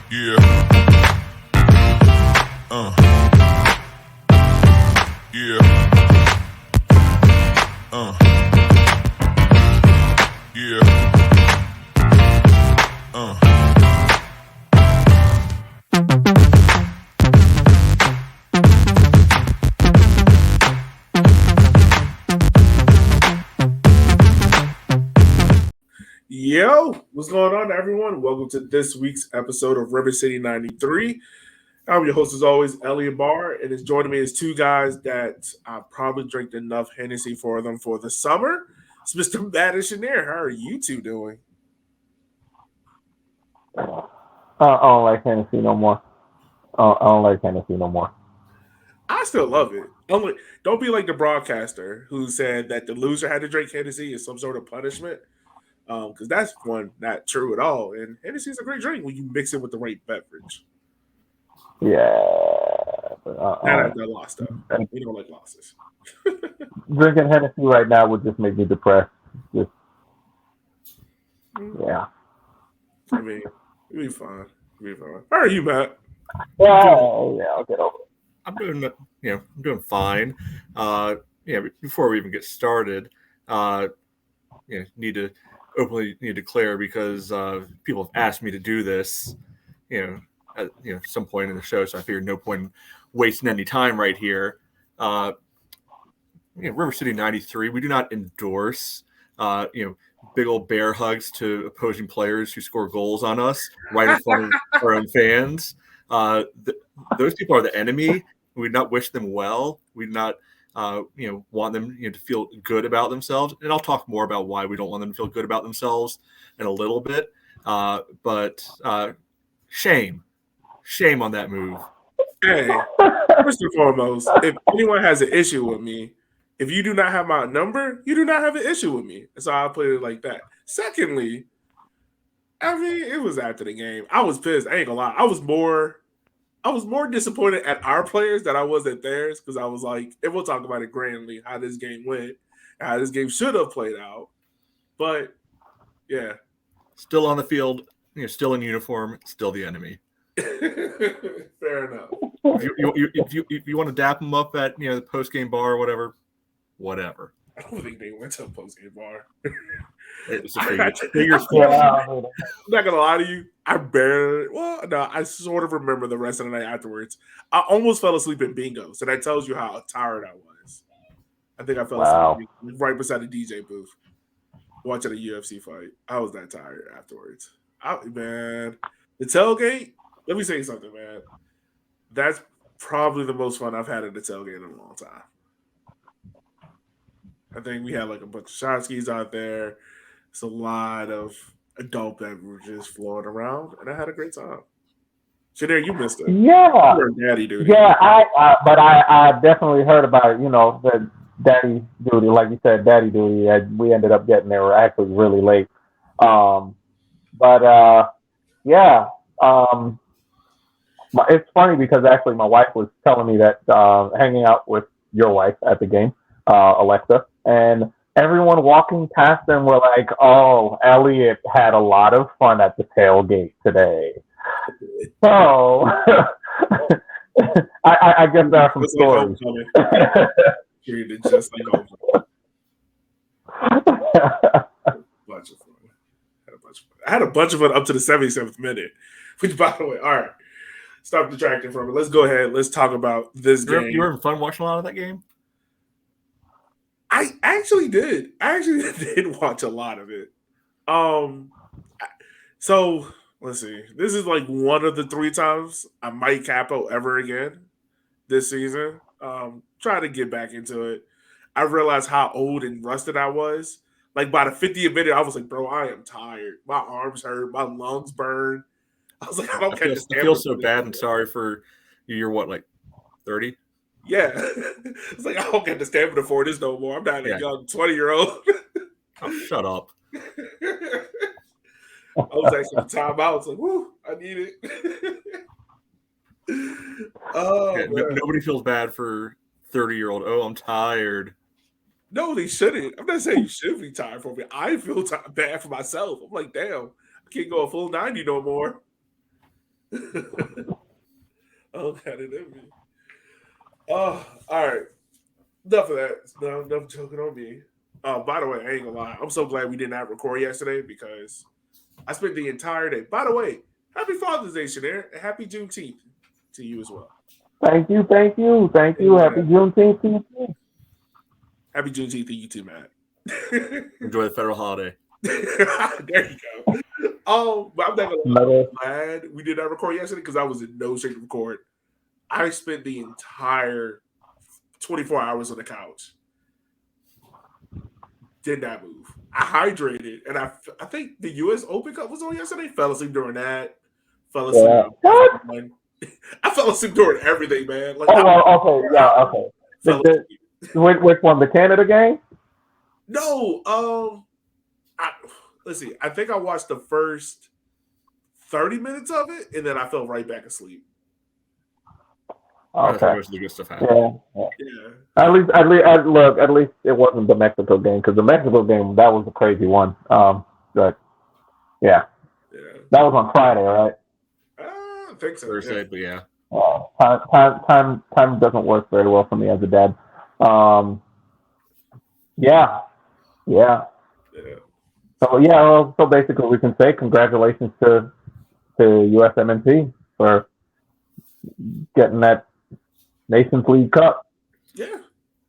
Yeah. Uh. Yeah. Yeah. Yo, what's going on, everyone? Welcome to this week's episode of River City 93. I'm your host, as always, Elliot Barr, and it's joining me as two guys that I probably drank enough Hennessy for them for the summer. It's Mr. Matt and Shanair. How are you two doing? I don't like Hennessy no more. I don't like Hennessy no more. I still love it. Don't be like the broadcaster who said that the loser had to drink Hennessy as some sort of punishment, because that's one not true at all. And Hennessy is a great drink when you mix it with the right beverage. Yeah. Not after a loss, though. We don't like losses. Drinking Hennessy right now would just make me depressed. Just, yeah. I mean, it'll be fine. How are you, Matt? Yeah, I'll get over it. I'm doing fine. Before we even get started, need to openly declare because people have asked me to do this, at some point in the show. So I figured no point in wasting any time right here. River City 93. We do not endorse, big old bear hugs to opposing players who score goals on us right in front of our own fans. Those people are the enemy. We do not wish them well. We do not, want them to feel good about themselves. And I'll talk more about why we don't want them to feel good about themselves in a little bit. But shame on that move. Hey, first and foremost, if anyone has an issue with me, if you do not have my number, you do not have an issue with me. So I'll put it like that. Secondly, I mean, it was after the game. I was pissed. I ain't gonna lie. I was more disappointed at our players than I was at theirs, because I was like, and we'll talk about it grandly, how this game went, how this game should have played out. But yeah. Still on the field, still in uniform, still the enemy. Fair enough. If you want to dap them up at the post game bar or whatever. I don't think they went to a post game bar. It's a figure. I'm not gonna lie to you. I sort of remember the rest of the night afterwards. I almost fell asleep in bingo, so that tells you how tired I was. I think I fell asleep right beside the DJ booth watching a UFC fight. I was that tired afterwards. Man, the tailgate. Let me say something, man. That's probably the most fun I've had at the tailgate in a long time. I think we had like a bunch of shot skis out there. It's a lot of adult beverages floating around, and I had a great time. Shanair, you missed it. Yeah. You were daddy duty. Yeah, but I definitely heard about it, the daddy duty, like you said, daddy duty. We ended up getting there actually really late. It's funny because actually my wife was telling me that hanging out with your wife at the game, Alexa, and everyone walking past them were like, "Oh, Elliot had a lot of fun at the tailgate today." So I guess there are some stories. Treated just like homecoming. Bunch of fun. I had a bunch of fun up to the 77th minute. Which, by the way, all right, stop detracting from it. Let's go ahead. Let's talk about this game. You were having fun watching a lot of that game? I actually did. I actually did watch a lot of it. So let's see. This is like one of the 3 times I might capo ever again this season. Try to get back into it. I realized how old and rusted I was. Like by the 50th minute, I was like, bro, I am tired. My arms hurt. My lungs burn. I was like, I feel so bad and sorry for you. You're what, like 30? Yeah. It's like, I don't get the stamina for this no more. I'm not a young 20-year-old. Oh, shut up. I was actually time out. I was like, whoo, I need it. Nobody feels bad for 30-year-old. Oh, I'm tired. No, they shouldn't. I'm not saying you should be tired for me. I feel bad for myself. I'm like, damn, I can't go a full 90 no more. Oh, got it in me. Oh, all right. Enough of that. No, enough joking on me. By the way, I ain't gonna lie. I'm so glad we did not record yesterday because I spent the entire day. By the way, happy Father's Day, Shanair, and happy Juneteenth to you as well. Thank you, thank you, thank you. Happy Juneteenth to you too. Happy Juneteenth to you too, Matt. Enjoy the federal holiday. There you go. But I'm not gonna lie. I'm glad we did not record yesterday because I was in no shape to record. I spent the entire 24 hours on the couch. Did not move. I hydrated, and I think the U.S. Open Cup was on yesterday. Fell asleep during that. Fell asleep. What? I fell asleep during everything, man. Like, okay, okay. Which one? The Canada game? No, let's see. I think I watched the first 30 minutes of it, and then I fell right back asleep. Okay. Most of the good stuff happened. Yeah. At least it wasn't the Mexico game because the Mexico game that was a crazy one. But yeah, that was on Friday, right? I think so. Thursday, but yeah. Time doesn't work very well for me as a dad. Yeah. So basically, we can say congratulations to USMNT for getting that Nations League Cup. Yeah.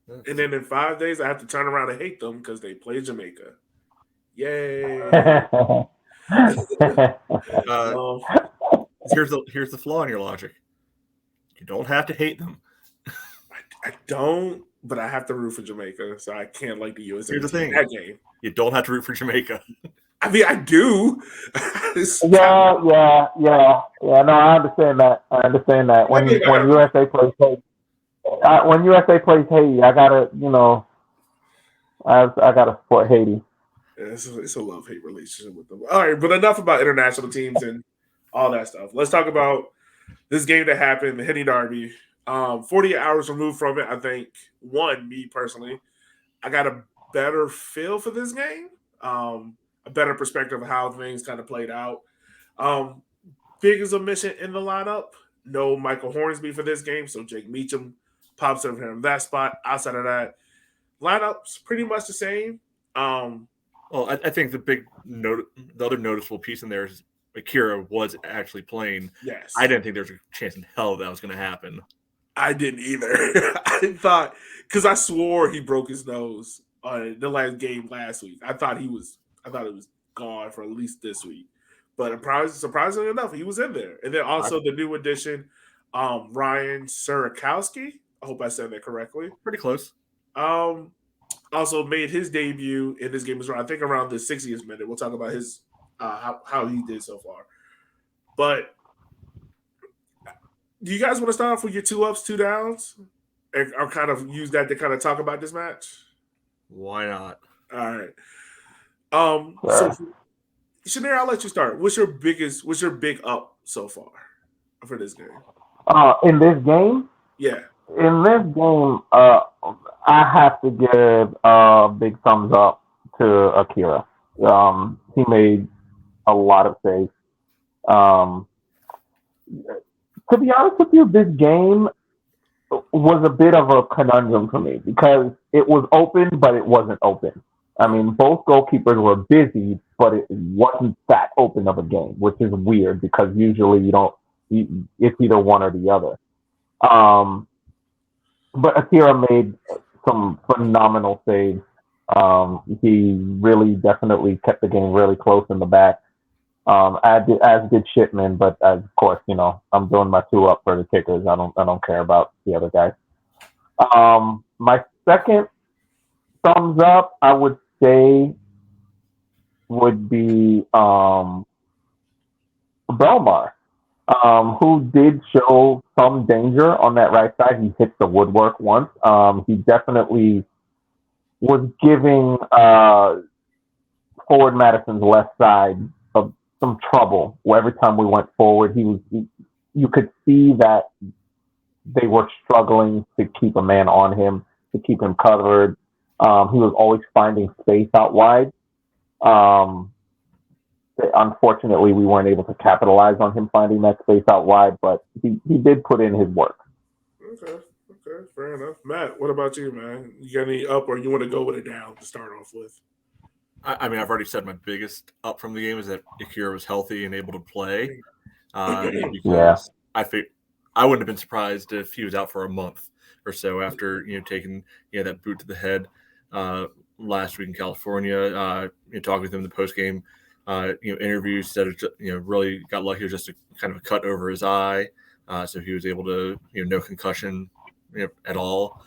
And then in 5 days, I have to turn around and hate them because they play Jamaica. Yay! Here's the flaw in your logic. You don't have to hate them. I don't, but I have to root for Jamaica, so I can't like the USA. Here's the thing: that game. You don't have to root for Jamaica. I mean, I do. Yeah. No, I understand that. When USA plays Haiti, I gotta, I gotta support Haiti. Yeah, it's a love-hate relationship with them. All right, but enough about international teams and all that stuff. Let's talk about this game that happened, the Henny Derby. 48 hours removed from it, I think, me personally, I got a better feel for this game, a better perspective of how things kind of played out. Biggest omission in the lineup, no Michael Hornsby for this game, so Jake Meacham pops over here in that spot. Outside of that, lineup's pretty much the same. Well, I think the other noticeable piece in there is Akira was actually playing. Yes. I didn't think there was a chance in hell that was going to happen. I didn't either. I thought, because I swore he broke his nose on the last game last week. I thought it was gone for at least this week. But surprisingly enough, he was in there. And then also the new addition, Ryan Surakowski. I hope I said that correctly. Pretty close. Also made his debut in this game as well. I think around the 60th minute. We'll talk about his how he did so far. But do you guys want to start off with your 2 ups, 2 downs? Or kind of use that to kind of talk about this match? Why not? All right. So Shanair, I'll let you start. What's your big up so far for this game? In this game? Yeah. In this game, I have to give a big thumbs up to Akira. He made a lot of saves. To be honest with you, this game was a bit of a conundrum for me because it was open, but it wasn't open. I mean, both goalkeepers were busy, but it wasn't that open of a game, which is weird because usually it's either one or the other. But Akira made some phenomenal saves. He really definitely kept the game really close in the back. As did Shipman, but of course, I'm doing my 2 up for the kickers. I don't care about the other guys. My second thumbs up, I would say, would be Belmar, who did show some danger on that right side. He hit the woodwork once. He definitely was giving forward Madison's left side some trouble. Every time we went forward, you could see that they were struggling to keep a man on him, to keep him covered. He was always finding space out wide. unfortunately, we weren't able to capitalize on him finding that space out wide, but he did put in his work. Okay, fair enough. Matt, what about you, man? You got any up, or you want to go with it down to start off with? I mean, I've already said my biggest up from the game is that Akira was healthy and able to play. Because I think I wouldn't have been surprised if he was out for a month or so after taking that boot to the head last week in California. Talking with him in the post game interview, said really got lucky. It was just a kind of a cut over his eye, so he was able to no concussion at all.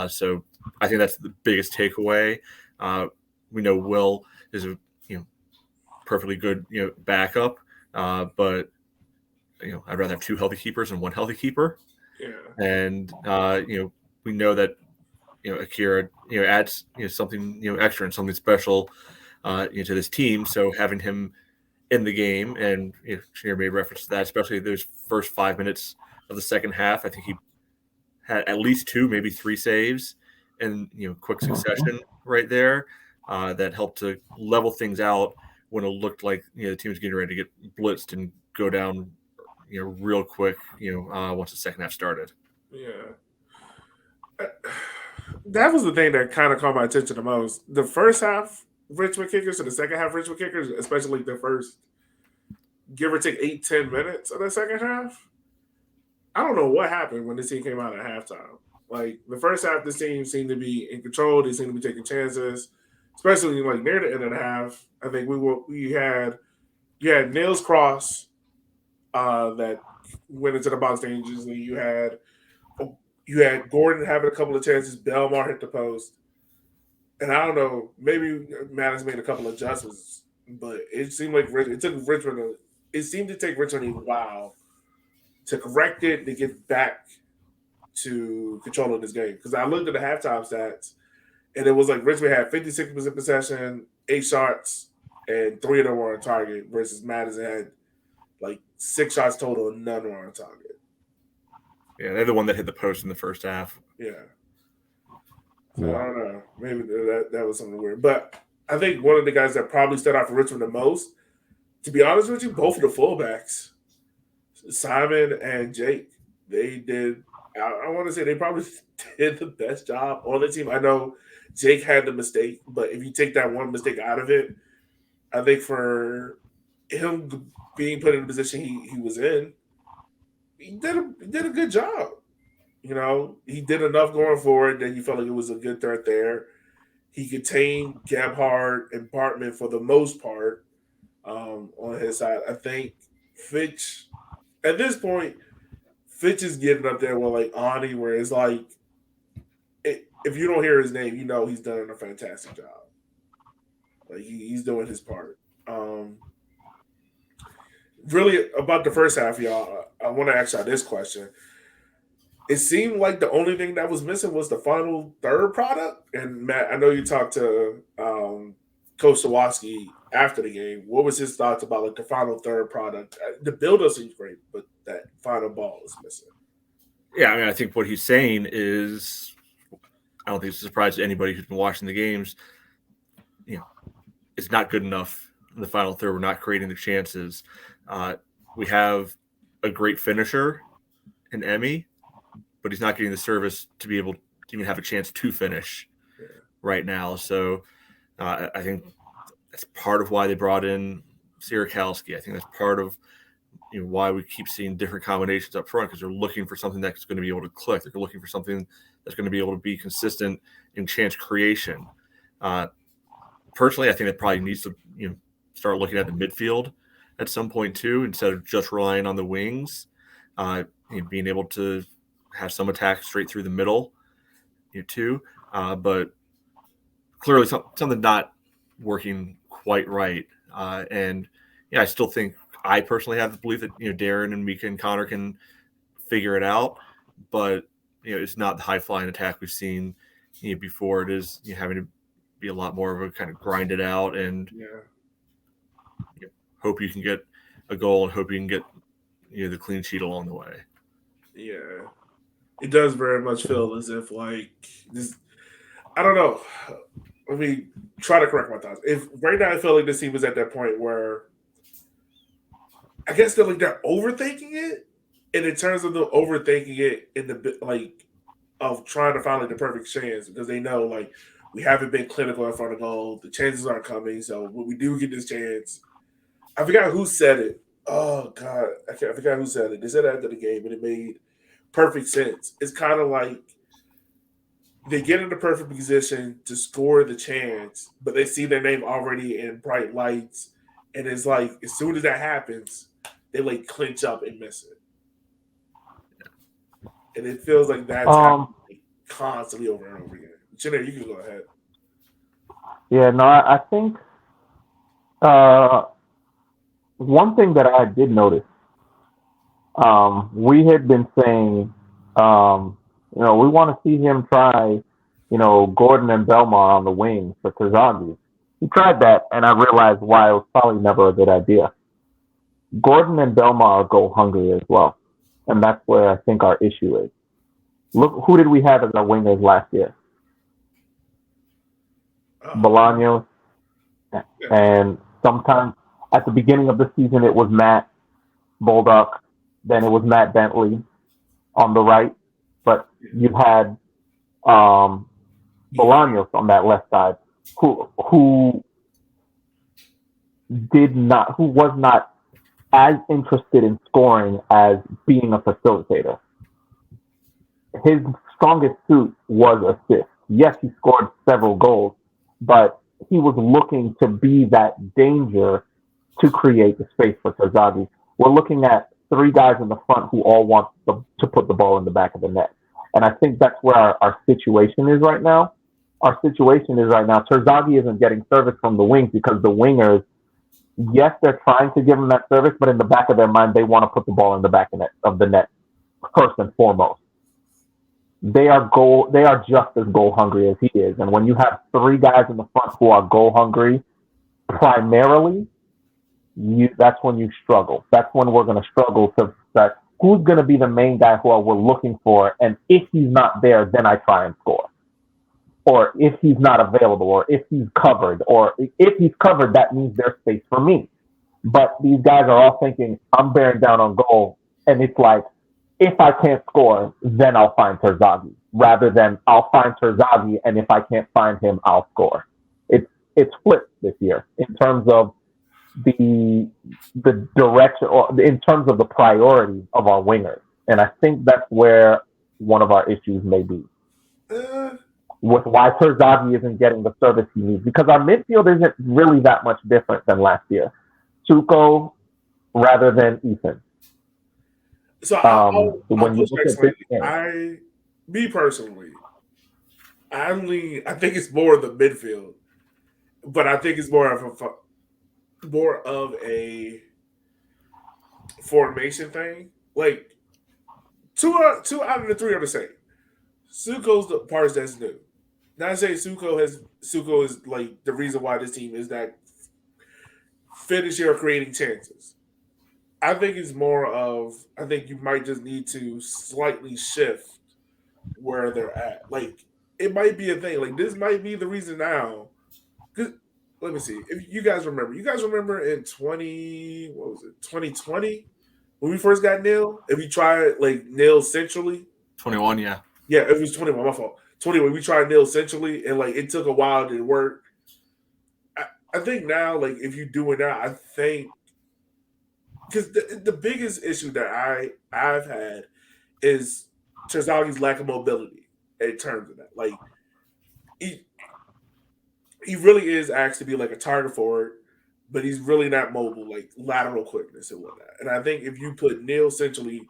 So I think that's the biggest takeaway. We know Will is a perfectly good backup, but I'd rather have two healthy keepers than one healthy keeper. Yeah. And we know that Akira adds something extra and something special to this team. So having him in the game, and Shanir made reference to that, especially those first 5 minutes of the second half. I think he had at least 2, maybe 3 saves in quick succession right there that helped to level things out when it looked like the team was getting ready to get blitzed and go down real quick once the second half started. Yeah. That was the thing that kind of caught my attention the most. The first half Richmond kickers and the second half Richmond kickers, especially the first give or take 8-10 minutes of the second half. I don't know what happened when this team came out at halftime. Like the first half, this team seemed to be in control. They seemed to be taking chances, especially like near the end of the half. I think you had Nails Cross that went into the box dangerously. You had Gordon having a couple of chances. Belmar hit the post. And I don't know, maybe Matt has made a couple of adjustments, but it seemed like it seemed to take Richmond a while to correct it, to get back to controlling this game. Because I looked at the halftime stats, and it was like Richmond had 56% possession, 8 shots, and 3 of them were on target, versus Madison had like 6 shots total and none were on target. Yeah, they're the one that hit the post in the first half. Yeah. So I don't know. Maybe that was something weird. But I think one of the guys that probably stood out for Richmond the most, to be honest with you, both of the fullbacks, Simon and Jake, they did. I want to say they probably did the best job on the team. I know Jake had the mistake, but if you take that one mistake out of it, I think for him being put in the position he was in, he did a good job. He did enough going forward that you felt like it was a good threat there. He contained Gebhardt and Bartman for the most part on his side. I think Fitch, at this point, Fitch is getting up there with like Ani, where it's like, if you don't hear his name, he's done a fantastic job. Like he's doing his part. Really, about the first half, y'all, I want to ask y'all this question. It seemed like the only thing that was missing was the final third product. And Matt, I know you talked to Coach Sawatsky after the game. What was his thoughts about like the final third product? The build-up seems great, but that final ball is missing. Yeah, I mean, I think what he's saying is, I don't think it's a surprise to anybody who's been watching the games. It's not good enough in the final third. We're not creating the chances. We have a great finisher in Emmy, but he's not getting the service to be able to even have a chance to finish right now. So I think that's part of why they brought in Sierakowski. I think that's part of why we keep seeing different combinations up front, because they're looking for something that's going to be able to click. They're looking for something that's going to be able to be consistent in chance creation. Personally, I think that probably needs to start looking at the midfield at some point too, instead of just relying on the wings. Being able to have some attack straight through the middle, too. But clearly something not working quite right. And I still think I personally have the belief that Darren and Mika and Connor can figure it out, but it's not the high flying attack we've seen before. It is having to be a lot more of a kind of grind it out and hope you can get a goal and hope you can get the clean sheet along the way. Yeah, it does very much feel as if like this. I don't know. Let me try to correct my thoughts. If right now I feel like this team is at that point where I guess they're overthinking it, and in terms of the overthinking it in the of trying to find the perfect chance because they know we haven't been clinical in front of goal, the chances aren't coming. So when we do get this chance, I forgot who said it. Oh God, I forgot who said it. They said it after the game, and it made perfect sense. It's kind of like they get in the perfect position to score the chance, but they see their name already in bright lights, and it's like as soon as that happens, they clinch up and miss it, and it feels like that's happening constantly over and over again. Chinner, you can go ahead. Yeah, no, I think one thing that I did notice, we had been saying, we want to see him try, Gordon and Belmar on the wing for Terzaghi. He tried that, and I realized why it was probably never a good idea. Gordon and Belmar are goal hungry as well, and that's where I think our issue is. Look, who did we have as our wingers last year? Bolaños, and sometimes at the beginning of the season it was Matt Bolduc, then it was Matt Bentley on the right, but you had Bolaños on that left side, who was not as interested in scoring as being a facilitator. His strongest suit was assists. Yes, he scored several goals, but he was looking to be that danger to create the space for Terzaghi. We're looking at three guys in the front who all want to put the ball in the back of the net. And I think that's where our situation is right now. Our situation is right now, Terzaghi isn't getting service from the wings because the wingers, yes, they're trying to give him that service, but in the back of their mind, they want to put the ball in the back of the net first and foremost. They are just as goal hungry as he is. And when you have three guys in the front who are goal hungry primarily, that's when you struggle. That's when we're going to struggle to start. Who's going to be the main guy who we're looking for? And if he's not there, then I try and score. Or if he's not available, or if he's covered, or if he's covered, that means there's space for me. But these guys are all thinking, I'm bearing down on goal. And it's like, if I can't score, then I'll find Terzaghi. Rather than I'll find Terzaghi, and if I can't find him, I'll score. It's flipped this year in terms of the direction, or in terms of the priority of our wingers. And I think that's where one of our issues may be. With why Terzaghi isn't getting the service he needs. Because our midfield isn't really that much different than last year. Suko rather than Ethan. So I'll push back slightly. Me personally, I think it's more of the midfield, but I think it's more of a formation thing. Like two out of the three are the same. Suko's the parts that's new. Not saying Suko is like the reason why this team is that finishing or creating chances. I think it's more of I think you might just need to slightly shift where they're at. Like it might be a thing. Like this might be the reason now. Let me see. If you guys remember in 2020 when we first got Neil? If we tried Neil centrally? 21, yeah. Yeah, it was 21, my fault. 21, we tried Neil centrally and it took a while to work. I think now, if you do it now, I think because the biggest issue that I've had is Terzaghi's lack of mobility in terms of that. He really is asked to be a target forward, but he's really not mobile, lateral quickness and whatnot. And I think if you put Neil centrally,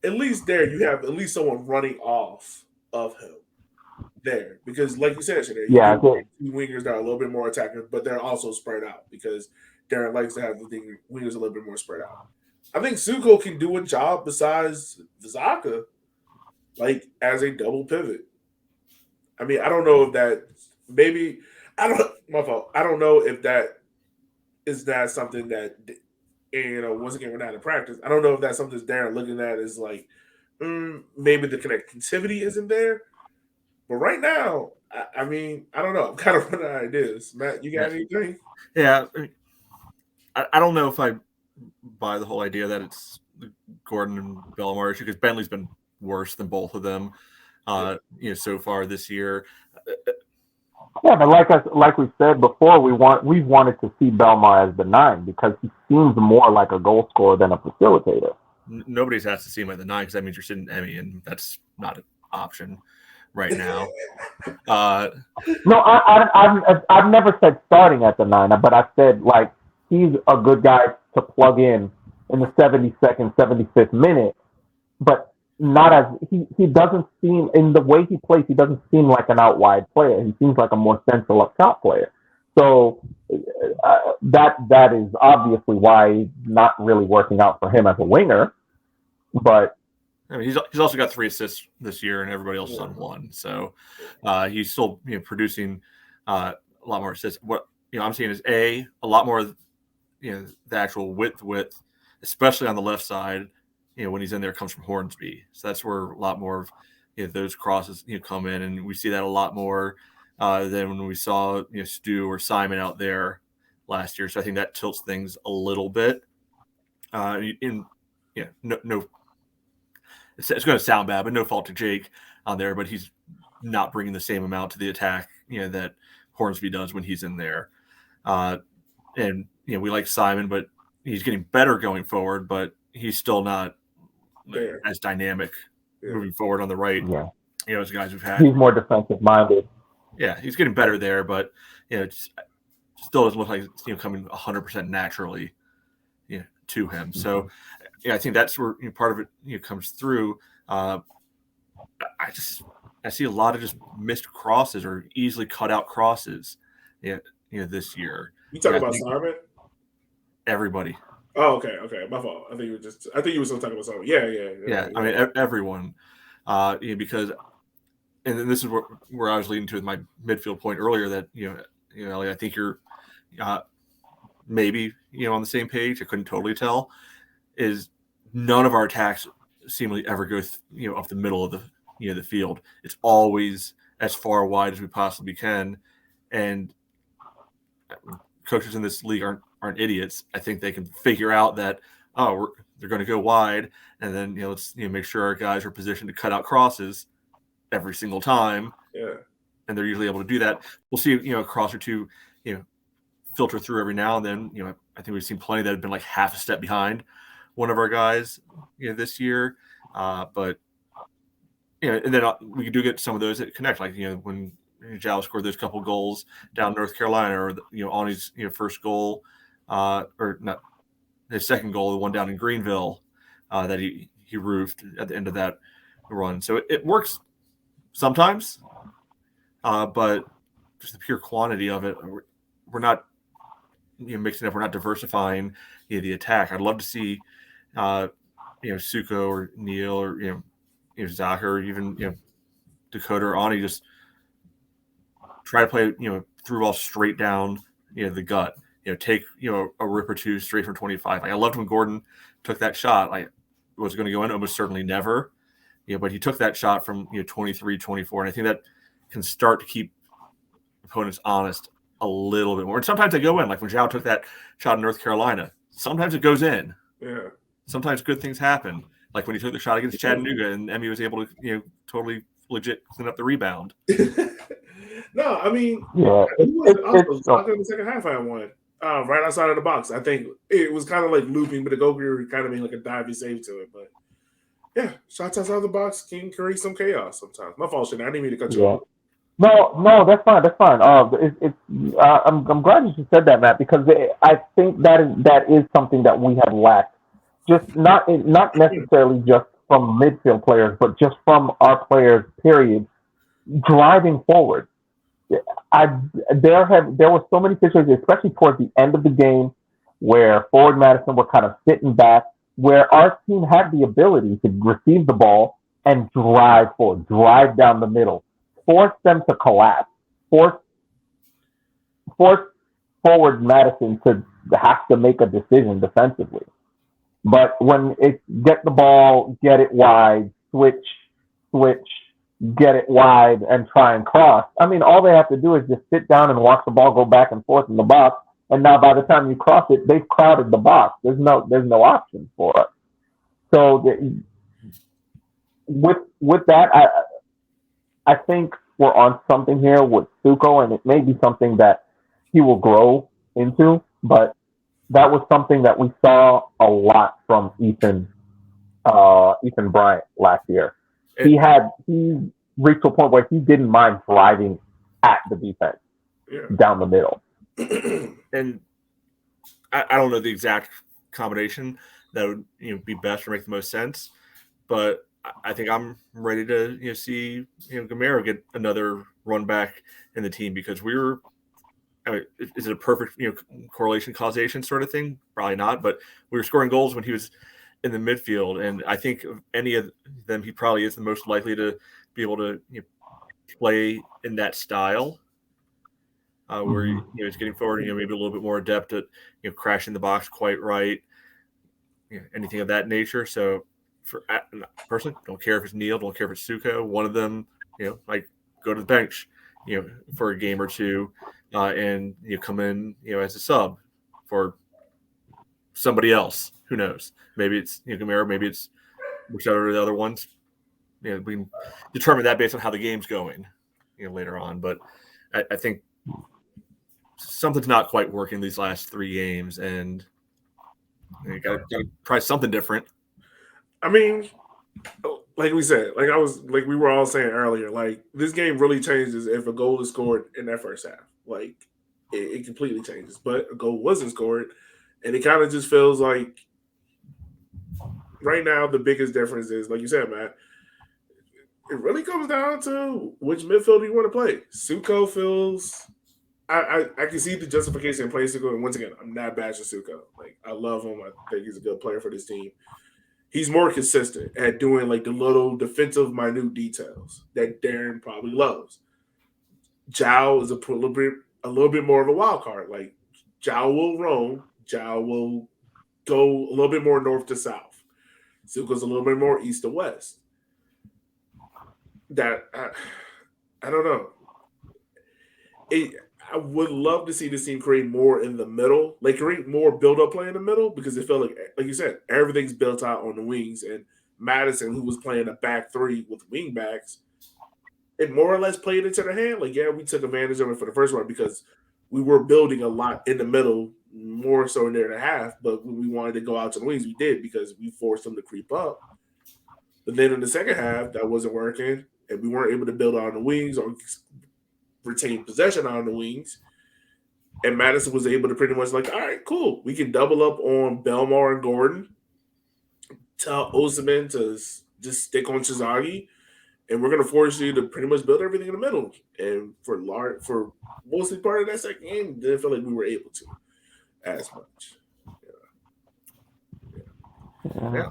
at least there you have at least someone running off of him there. Because like you said, Sinead, you have two wingers that are a little bit more attacking, but they're also spread out because Darren likes to have the wingers a little bit more spread out. I think Suko can do a job besides Zaka, as a double pivot. I mean, I don't know if that maybe my fault. I don't know if that is not something that once again we're not in practice. I don't know if that's something Darren looking at is maybe the connectivity isn't there. But right now, I mean, I don't know. I'm kind of running out of ideas. Matt, you got anything? Yeah, I don't know if I buy the whole idea that it's Gordon and Bellemare issue because Bentley's been worse than both of them, so far this year. Yeah, but like we said before, we've wanted to see Belmar as the 9 because he seems more like a goal scorer than a facilitator. Nobody's asked to see him at the 9 because that means you're sitting Emmy, and that's not an option right now. No, I've never said starting at the 9, but I said like he's a good guy to plug in the 72nd, 75th minute, but not as he doesn't seem in the way he plays. He doesn't seem like an out wide player. He seems like a more central up top player. So that is obviously why he's not really working out for him as a winger. But I mean, he's also got 3 assists this year, and everybody else is on 1. So he's still producing a lot more assists. What I'm seeing is a lot more the actual width, especially on the left side. When he's in there, comes from Hornsby. So that's where a lot more of those crosses come in, and we see that a lot more than when we saw Stu or Simon out there last year. So I think that tilts things a little bit. No, it's going to sound bad, but no fault to Jake on there. But he's not bringing the same amount to the attack that Hornsby does when he's in there. And we like Simon, but he's getting better going forward. But he's still not as dynamic moving forward on the right. Yeah. As guys we've had. He's more defensive minded. Yeah, he's getting better there, but it still doesn't look like it's coming 100% naturally to him. So I think that's where part of it comes through. I see a lot of just missed crosses or easily cut out crosses this year. You talking about Simon? Everybody. Oh, okay. My fault. I think you were still talking about something. Yeah. I mean, everyone, because, and then this is where I was leading to with my midfield point earlier that Elliot, I think you're maybe on the same page. I couldn't totally tell. Is none of our attacks seemingly ever go up the middle of the the field. It's always as far wide as we possibly can, and coaches in this league aren't idiots. I think they can figure out that they're going to go wide, and then let's make sure our guys are positioned to cut out crosses every single time. Yeah, and they're usually able to do that. We'll see a cross or two filter through every now and then. I think we've seen plenty that have been like half a step behind one of our guys this year, but and then we do get some of those that connect, like when Jal scored those couple goals down North Carolina, or on his first goal, or not his second goal, the one down in Greenville that he roofed at the end of that run. So it works sometimes, but just the pure quantity of it, we're not mixing up. We're not diversifying the attack. I'd love to see Suko or Neil or Zach or even Dakota or Ani just try to play through ball straight down the gut. Take a rip or two straight from 25. Like, I loved when Gordon took that shot. Like, was it going to go in? Almost certainly never. But he took that shot from 23, 24, and I think that can start to keep opponents honest a little bit more. And sometimes they go in, like when Zhao took that shot in North Carolina. Sometimes it goes in. Yeah. Sometimes good things happen, like when he took the shot against Chattanooga, and Emmy was able to totally legit clean up the rebound. No, I mean, yeah, he was in the second half. I won right outside of the box. I think it was kind of like looping, but the goalkeeper kind of made like a divey save to it. But yeah, shots outside the box can create some chaos sometimes. My fault, Shane. I didn't mean to cut you off. No, that's fine. That's fine. I'm glad you said that, Matt, because I think that is something that we have lacked. Just not necessarily just from midfield players, but just from our players. Period. Driving forward. There were so many situations, especially towards the end of the game, where Forward Madison were kind of sitting back, where our team had the ability to receive the ball and drive forward, drive down the middle, force them to collapse, force Forward Madison to have to make a decision defensively. But when it's get the ball, get it wide, switch, get it wide, and try and cross, I mean, all they have to do is just sit down and watch the ball go back and forth in the box and now by the time you cross it, they've crowded the box. There's no option for us. So with that, I think we're on something here with Suko, and it may be something that he will grow into. But that was something that we saw a lot from Ethan Bryant last year. He reached to a point where he didn't mind driving at the defense down the middle. And I don't know the exact combination that would be best or make the most sense, but I think I'm ready to see Gamero get another run back in the team, because is it a perfect correlation causation sort of thing? Probably not, but we were scoring goals when he was in the midfield, and I think of any of them, he probably is the most likely to be able to play in that style, where he's getting forward, maybe a little bit more adept at crashing the box quite right, anything of that nature. So, for personally, don't care if it's Neil, don't care if it's Suko. One of them, like go to the bench, for a game or two, and come in, as a sub for somebody else. Who knows? Maybe it's Gamero, maybe it's whichever of the other ones. We can determine that based on how the game's going, later on. But I think something's not quite working these last 3 games, and you got to try something different. I mean, like we said, like we were all saying earlier, like this game really changes if a goal is scored in that first half. Like it completely changes. But a goal wasn't scored, and it kind of just feels like right now the biggest difference is, like you said, Matt, it really comes down to which midfielder you want to play. Suko feels I can see the justification in playing Suko, and once again, I'm not bashing Suko. Like I love him. I think he's a good player for this team. He's more consistent at doing like the little defensive, minute details that Darren probably loves. Zhao is a little bit more of a wild card. Like Zhao will roam. Zhao will go a little bit more north to south. Suko's a little bit more east to west. That I don't know. I would love to see this team create more in the middle, like create more build-up play in the middle, because it felt like you said, everything's built out on the wings. And Madison, who was playing a back 3 with wing backs, it more or less played into their hand. Like, yeah, we took advantage of it for the first one because we were building a lot in the middle, more so near the half. But when we wanted to go out to the wings, we did, because we forced them to creep up. But then in the second half, that wasn't working, and we weren't able to build on the wings or retain possession on the wings. And Madison was able to pretty much like, all right, cool. We can double up on Belmar and Gordon. Tell Osimhen to just stick on Shizagi. And we're going to force you to pretty much build everything in the middle. And for mostly part of that second game, didn't feel like we were able to as much. Yeah.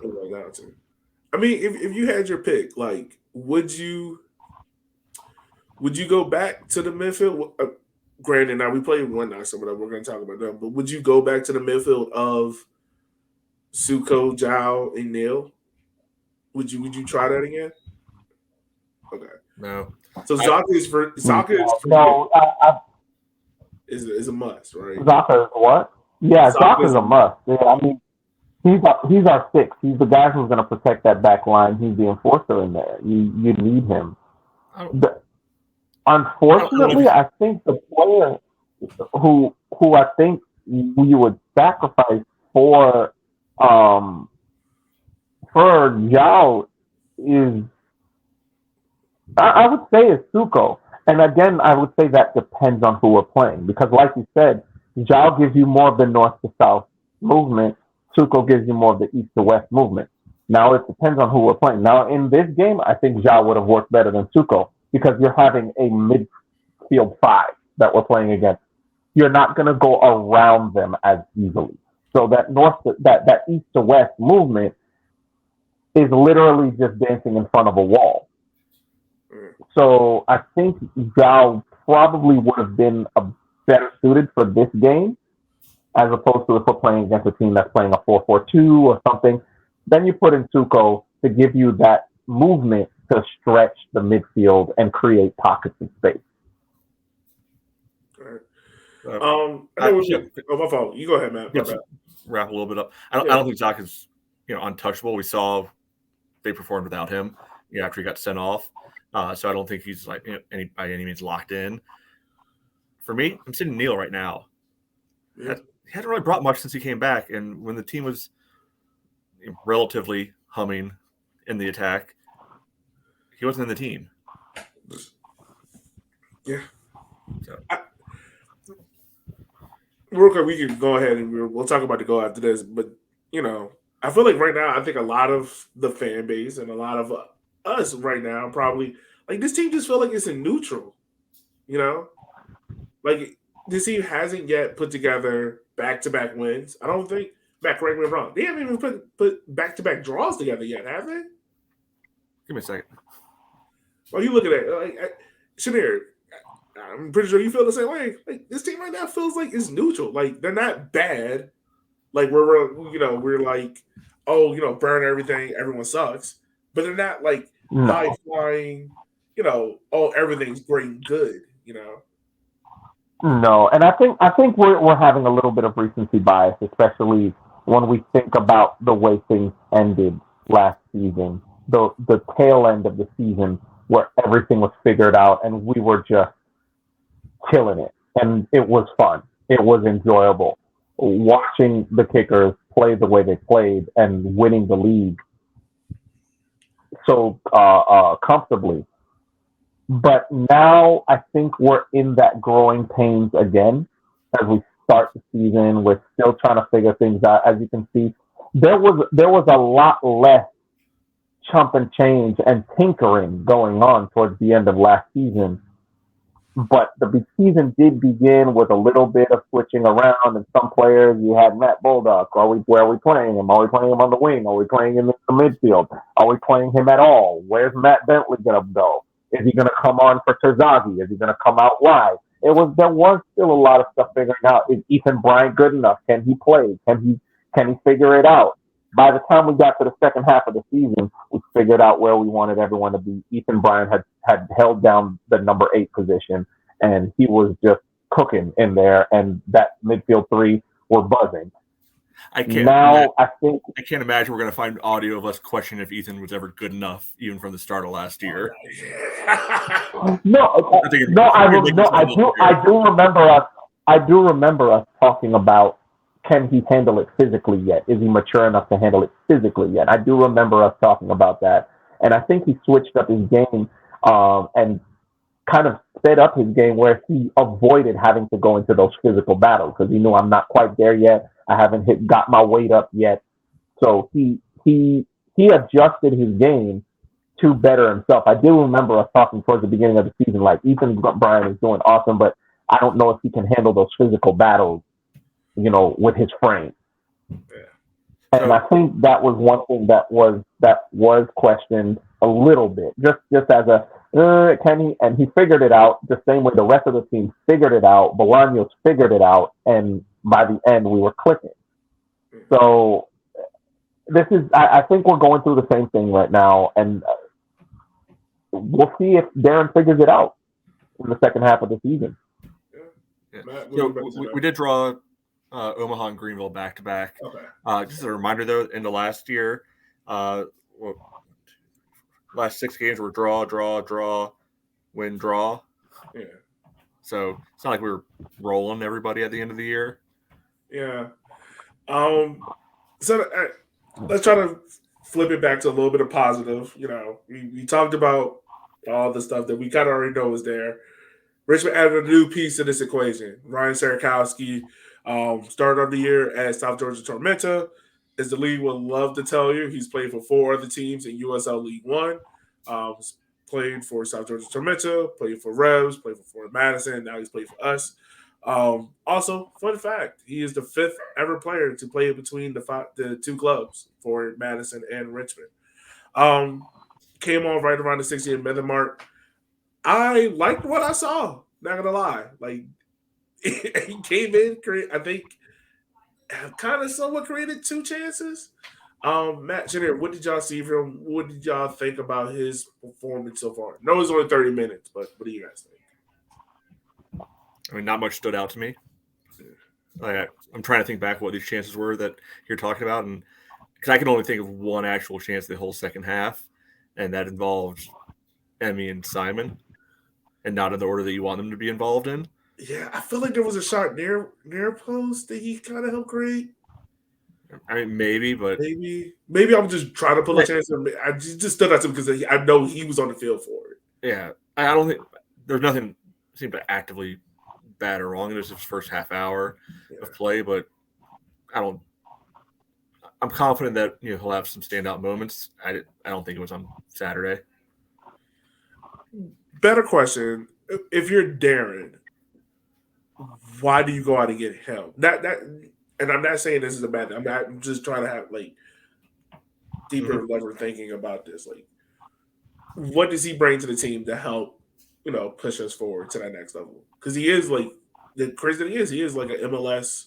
I mean, if you had your pick, like, would you go back to the midfield? Granted, now we played one night, some of that we're going to talk about them, but would you go back to the midfield of Suko, Zhao, and Neil? Would you try that again? Okay. No. So Zaka is a must, right? Zaka is what? Yeah, Zaka is a must. Yeah, I mean, he's our 6. He's the guy who's going to protect that back line. He's the enforcer in there. You need him. Unfortunately, I think the player who I think we would sacrifice for Zhao is, I would say, is Suko. And again, I would say that depends on who we're playing, because like you said, Zhao gives you more of the north to south movement. Suko gives you more of the east to west movement. Now it depends on who we're playing. Now in this game, I think Zhao would have worked better than Suko, because you're having a midfield 5 that we're playing against. You're not going to go around them as easily. So that that east to west movement is literally just dancing in front of a wall. So I think Zhao probably would have been better suited for this game, as opposed to if we're playing against a team that's playing a 4-4-2 or something. Then you put in Suko to give you that movement to stretch the midfield and create pockets of space. All right. I know my fault. You go ahead, man. Wrap a little bit up. I don't think Zach is untouchable. We saw they performed without him after he got sent off. So I don't think he's by any means locked in. For me, I'm sitting Neil right now. Yeah. He hasn't really brought much since he came back, and when the team was relatively humming in the attack, he wasn't in the team. Yeah. So. Real quick, we can go ahead and we'll talk about the goal after this. But, I feel like right now, I think a lot of the fan base and a lot of us right now probably, this team just feel like it's in neutral, Like, this team hasn't yet put together back-to-back wins. I don't think, Matt, correct me if I'm wrong, they haven't even put back-to-back draws together yet, have they? Give me a second. Well, you look at it. Shamir, I'm pretty sure you feel the same way. This team right now feels like it's neutral. They're not bad. We're like, burn everything, everyone sucks. But they're not high flying, everything's great and good, No, and I think we're having a little bit of recency bias, especially when we think about the way things ended last season, the tail end of the season where everything was figured out and we were just killing it, and it was fun. It was enjoyable watching the Kickers play the way they played and winning the league so comfortably. But now I think we're in that growing pains again as we start the season. We're still trying to figure things out. As you can see, there was a lot less chump and change and tinkering going on towards the end of last season. But the season did begin with a little bit of switching around, and some players, you had Matt Bulldog. Where are we playing him? Are we playing him on the wing? Are we playing him in the midfield? Are we playing him at all? Where's Matt Bentley going to go? Is he going to come on for Terzaghi? Is he going to come out wide? There was still a lot of stuff figuring out. Is Ethan Bryant good enough? Can he play? Can he figure it out? By the time we got to the second half of the season, we figured out where we wanted everyone to be. Ethan Bryant had held down the number 8 position, and he was just cooking in there, and that midfield 3 were buzzing. I can't imagine we're going to find audio of us questioning if Ethan was ever good enough, even from the start of last year. I do remember us talking about, can he handle it physically yet? Is he mature enough to handle it physically yet? I do remember us talking about that, and I think he switched up his game and kind of sped up his game where he avoided having to go into those physical battles because he knew, I'm not quite there yet. I haven't got my weight up yet. So he adjusted his game to better himself. I do remember us talking towards the beginning of the season, like, Ethan Bryant is doing awesome, but I don't know if he can handle those physical battles, with his frame. Yeah. And I think that was one thing that was questioned a little bit, just as a can he? And he figured it out the same way the rest of the team figured it out. Bolaños figured it out, and by the end we were clicking. So I think we're going through the same thing right now, and we'll see if Darren figures it out in the second half of the season. Yeah. We did draw Omaha and Greenville back to back. Just as a reminder, though, in the last year, last 6 games were draw, win, draw. Yeah. So it's not like we were rolling everybody at the end of the year. Yeah. So let's try to flip it back to a little bit of positive. We talked about all the stuff that we kind of already know was there. Richmond added a new piece to this equation. Ryan Sarakowski started of the year at South Georgia Tormenta. As the league would love to tell you, he's played for 4 other teams in USL League One. Played for South Georgia Tormenta, played for Revs, played for Fort Madison. Now he's played for us. Also, fun fact, he is the 5th ever player to play between the 2 clubs, for Madison and Richmond. Came on right around the 60th mark. I liked what I saw, not going to lie. He came in, I think, kind of somewhat created 2 chances. Matt Jenner, what did y'all see from him? What did y'all think about his performance so far? No, it's only 30 minutes, but what do you guys think? I mean, not much stood out to me. I'm trying to think back what these chances were that you're talking about, and because I can only think of one actual chance the whole second half, and that involved Emmy and Simon, and not in the order that you want them to be involved in. Yeah, I feel like there was a shot near post that he kind of helped create. I mean, maybe, but maybe I'm just trying to pull a chance. I just stood out to him because I know he was on the field for it. Yeah, I don't think there's nothing seemed to actively bad or wrong in this first half hour of play, but I'm confident that he'll have some standout moments. I don't think it was on Saturday. Better question: if you're Darren, why do you go out and get him? And I'm not saying this is a bad thing. I'm just trying to have like deeper level thinking about this. Like, what does he bring to the team to help, push us forward to that next level? Because he is like the crazy thing is he is like an MLS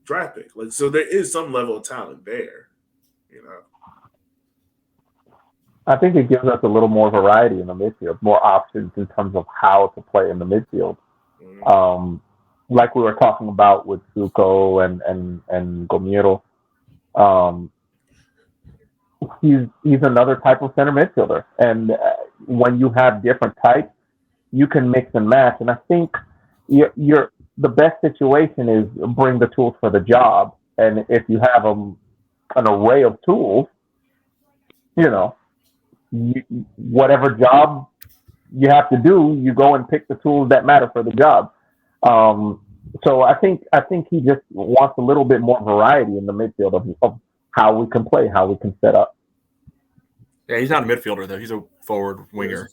draft pick. Like, so there is some level of talent there. I think it gives us a little more variety in the midfield, more options in terms of how to play in the midfield. Mm-hmm. Like we were talking about with Zuko and Gomiro, he's another type of center midfielder, and when you have different types, you can mix and match. And I think you're the best situation is bring the tools for the job, and if you have an array of tools, whatever job you have to do, you go and pick the tools that matter for the job. So I think he just wants a little bit more variety in the midfield of how we can play, how we can set up. Yeah, he's not a midfielder though; he's a forward winger.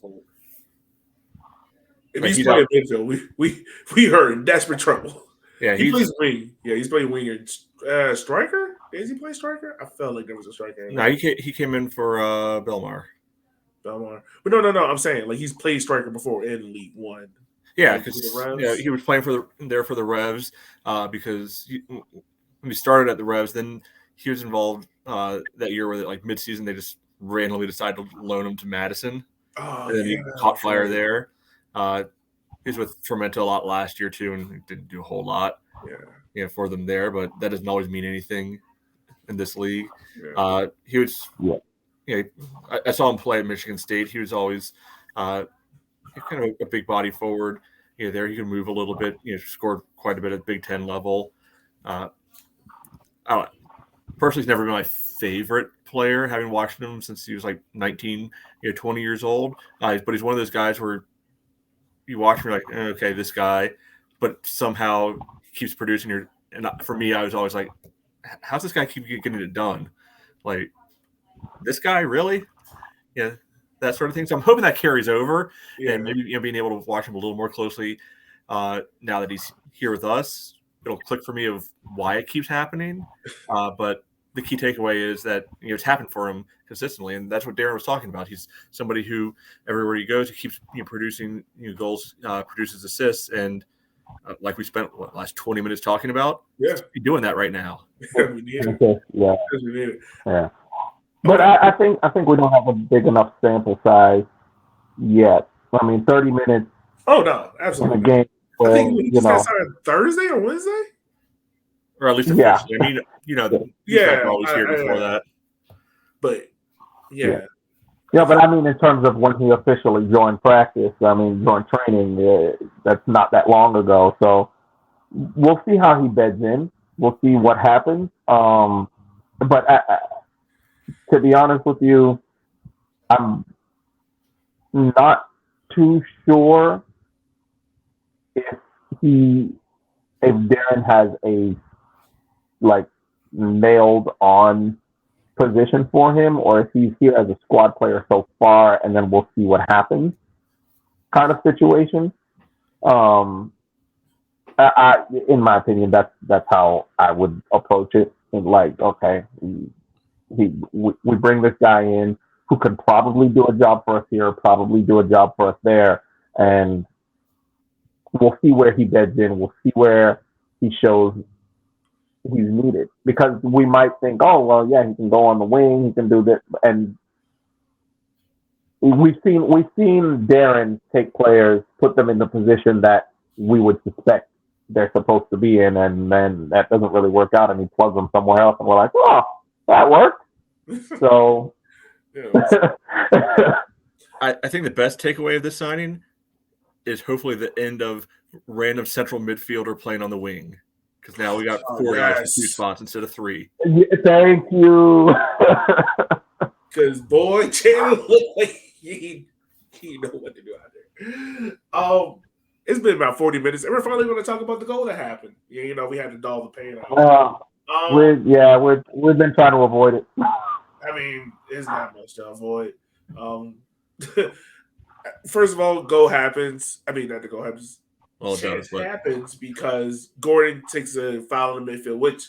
If he's playing midfield, we are in desperate trouble. Yeah, he plays wing. Yeah, he's playing winger. Striker? Does he play striker? I felt like there was a striker. No, he came in for Belmar. But no. I'm saying like he's played striker before in League One. Yeah, because he was playing for the Revs because when he started at the Revs, then he was involved that year where like midseason they just randomly decided to loan him to Madison. And then he caught fire there. He was with Fermento a lot last year too, and didn't do a whole lot. For them there, but that doesn't always mean anything in this league. He was. I saw him play at Michigan State. He was always kind of a big body forward. There he can move a little bit. Scored quite a bit at Big Ten level. Personally, he's never been my favorite player, having watched him since he was like 19, 20 years old. But he's one of those guys where you watch him, you're like, okay, this guy, but somehow keeps producing. And for me, I was always like, how's this guy keep getting it done? Like, this guy really? Yeah, that sort of thing. So I'm hoping that carries over, and maybe being able to watch him a little more closely now that he's here with us. It'll click for me of why it keeps happening. But the key takeaway is that it's happened for him consistently, and that's what Darren was talking about. He's somebody who everywhere he goes, he keeps producing goals, produces assists, and like we spent the last 20 minutes talking about. He's doing that right now. We need it. We need it. Yeah. But I think we don't have a big enough sample size yet. I mean, 30 minutes. Oh no, absolutely. In a game. I think we just got started Thursday or Wednesday, or at least officially. I mean, we're always here before that. But yeah, but I mean, in terms of when he officially joined practice, joined training, that's not that long ago. So we'll see how he beds in. We'll see what happens. But to be honest with you, I'm not too sure if Darren has a nailed on position for him, or if he's here as a squad player so far, and then we'll see what happens kind of situation. In my opinion, that's how I would approach it. And okay, we bring this guy in who can probably do a job for us here, probably do a job for us there, and we'll see where he beds in. We'll see where he shows he's needed, because we might think, oh well, yeah, he can go on the wing, he can do this, and we've seen Darren take players, put them in the position that we would suspect they're supposed to be in, and then that doesn't really work out, and he plugs them somewhere else, and we're like, oh, that worked. So I think the best takeaway of this signing is hopefully the end of random central midfielder playing on the wing, because now we got 4 guys for 2 spots instead of 3. Thank you. Because boy, Chandler looked like he know what to do out there. It's been about 40 minutes, and we're finally going to talk about the goal that happened. Yeah, you know, we had to dull the pain out. We've been trying to avoid it. I mean, it's not much to avoid. First of all, goal happens. I mean, not the goal happens. Well, it happens because Gordon takes a foul in the midfield, which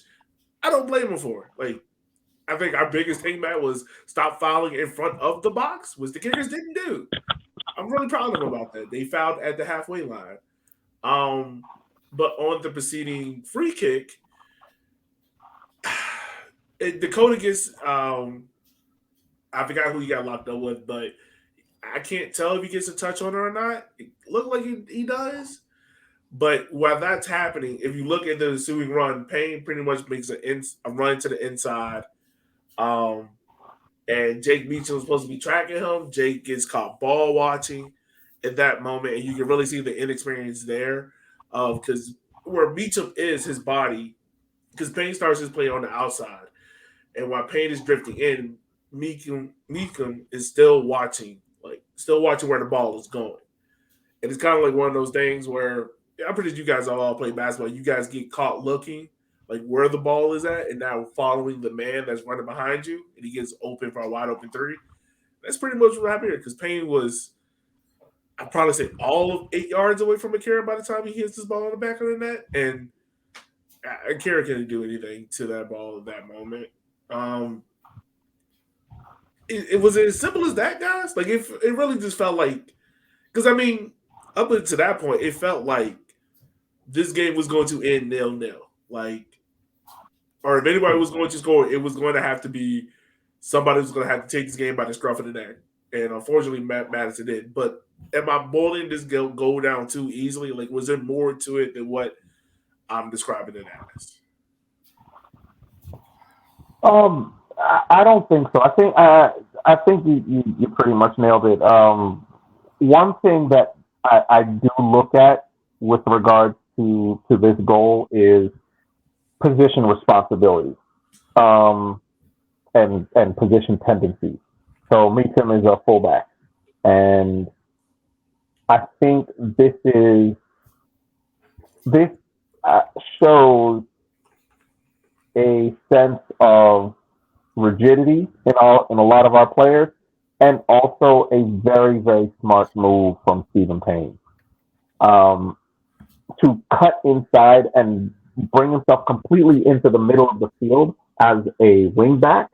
I don't blame him for. Like, I think our biggest thing, Matt, was stop fouling in front of the box, which the kickers didn't do. I'm really proud of them about that. They fouled at the halfway line. But on the preceding free kick, Dakota gets I forgot who he got locked up with, but I can't tell if he gets a touch on her or not. It looked like he does. But while that's happening, if you look at the ensuing run, Payne pretty much makes a run to the inside. And Jake Meacham was supposed to be tracking him. Jake gets caught ball watching at that moment, and you can really see the inexperience there. Because where Meacham is, his body, because Payne starts his play on the outside. And while Payne is drifting in, Meacham is still watching where the ball is going. And it's kind of like one of those things where I'm pretty sure you guys all play basketball. You guys get caught looking like where the ball is at and now following the man that's running behind you, and he gets open for a wide open 3. That's pretty much what happened here, because Payne was, I'd probably say, all of 8 yards away from Akira by the time he hits his ball in the back of the net, and Akira couldn't do anything to that ball at that moment. It was as simple as that, guys. Like, it really just felt like, because I mean, up until that point, it felt like this game was going to end 0-0. Like, or if anybody was going to score, it was going to have to be somebody was going to have to take this game by the scruff of the neck. And unfortunately, Madison did. But am I boiling this go down too easily? Like, was there more to it than what I'm describing it as? I don't think so. I think you pretty much nailed it. One thing that I do look at with regards to this goal is position responsibilities, and position tendencies. So Meacham is a fullback, and I think this shows a sense of rigidity in a lot of our players, and also a very, very smart move from Stephen Payne to cut inside and bring himself completely into the middle of the field as a wingback,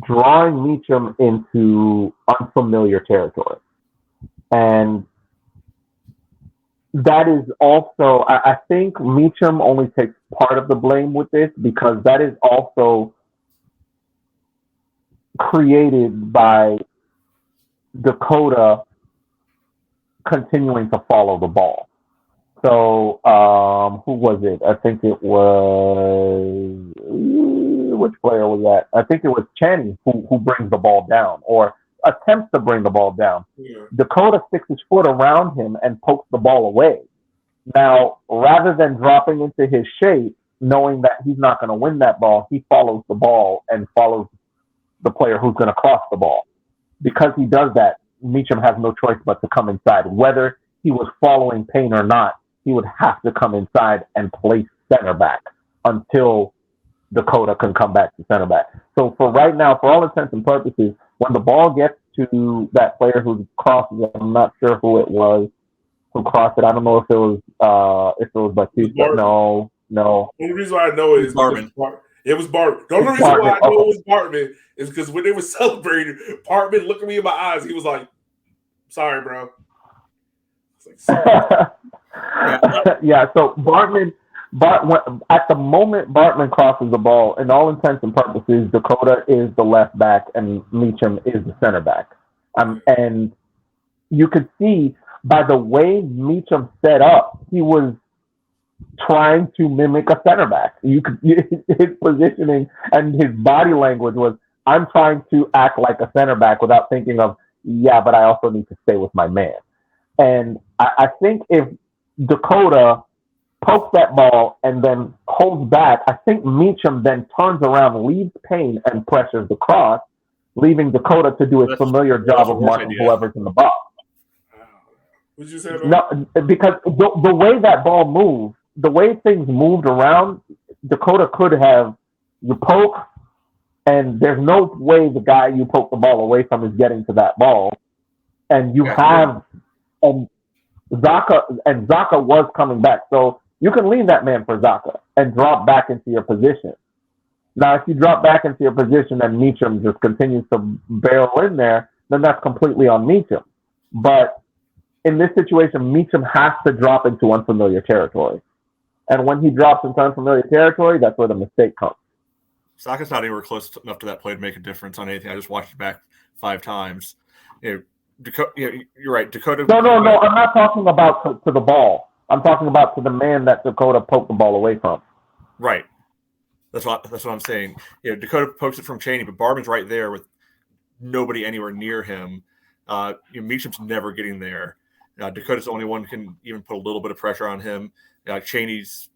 drawing Meacham into unfamiliar territory. And that is also, I think Meacham only takes part of the blame with this, because that is also created by Dakota continuing to follow the ball. So, who was it? I think it was, which player was that? I think it was Channing who brings the ball down, or attempts to bring the ball down. Yeah. Dakota sticks his foot around him and pokes the ball away. Now, rather than dropping into his shape, knowing that he's not going to win that ball, he follows the ball and follows the player who's going to cross the ball. Because he does that, Meacham has no choice but to come inside. Whether he was following Payne or not, he would have to come inside and play center back until Dakota can come back to center back. So for right now, for all intents and purposes, when the ball gets to that player who crosses it, I'm not sure who it was who crossed it. I don't know if it was Batista. No. The only reason why I know it is Bartman. It was Bartman. The only reason why I know it was Bartman is because when they were celebrating, Bartman looked at me in my eyes. He was like, "Sorry, bro." It's like, yeah. So Bartman, at the moment Bartman crosses the ball, in all intents and purposes, Dakota is the left back and Meacham is the center back. And you could see by the way Meacham set up, he was trying to mimic a center back. His positioning and his body language was, I'm trying to act like a center back without thinking of, yeah, but I also need to stay with my man. And I think if Dakota pokes that ball and then holds back, I think Meacham then turns around, leaves Payne, and pressures the cross, leaving Dakota to do his familiar job of marking whoever's in the box. What'd you say? No, because the way that ball moved, the way things moved around, Dakota could have you poke, and there's no way the guy you poke the ball away from is getting to that ball, and you have and Zaka was coming back, so you can leave that man for Zaka and drop back into your position. Now, if you drop back into your position and Meacham just continues to barrel in there, then that's completely on Meacham. But in this situation, Meacham has to drop into unfamiliar territory. And when he drops into unfamiliar territory, that's where the mistake comes. Saka's not anywhere close enough to that play to make a difference on anything. I just watched it back 5 times. Dakota, you're right. Dakota. No. I'm not talking about to the ball. I'm talking about to the man that Dakota poked the ball away from. Right. That's what I'm saying. Dakota pokes it from Cheney, but Barman's right there with nobody anywhere near him. Meacham's never getting there. Dakota's the only one who can even put a little bit of pressure on him. Cheney's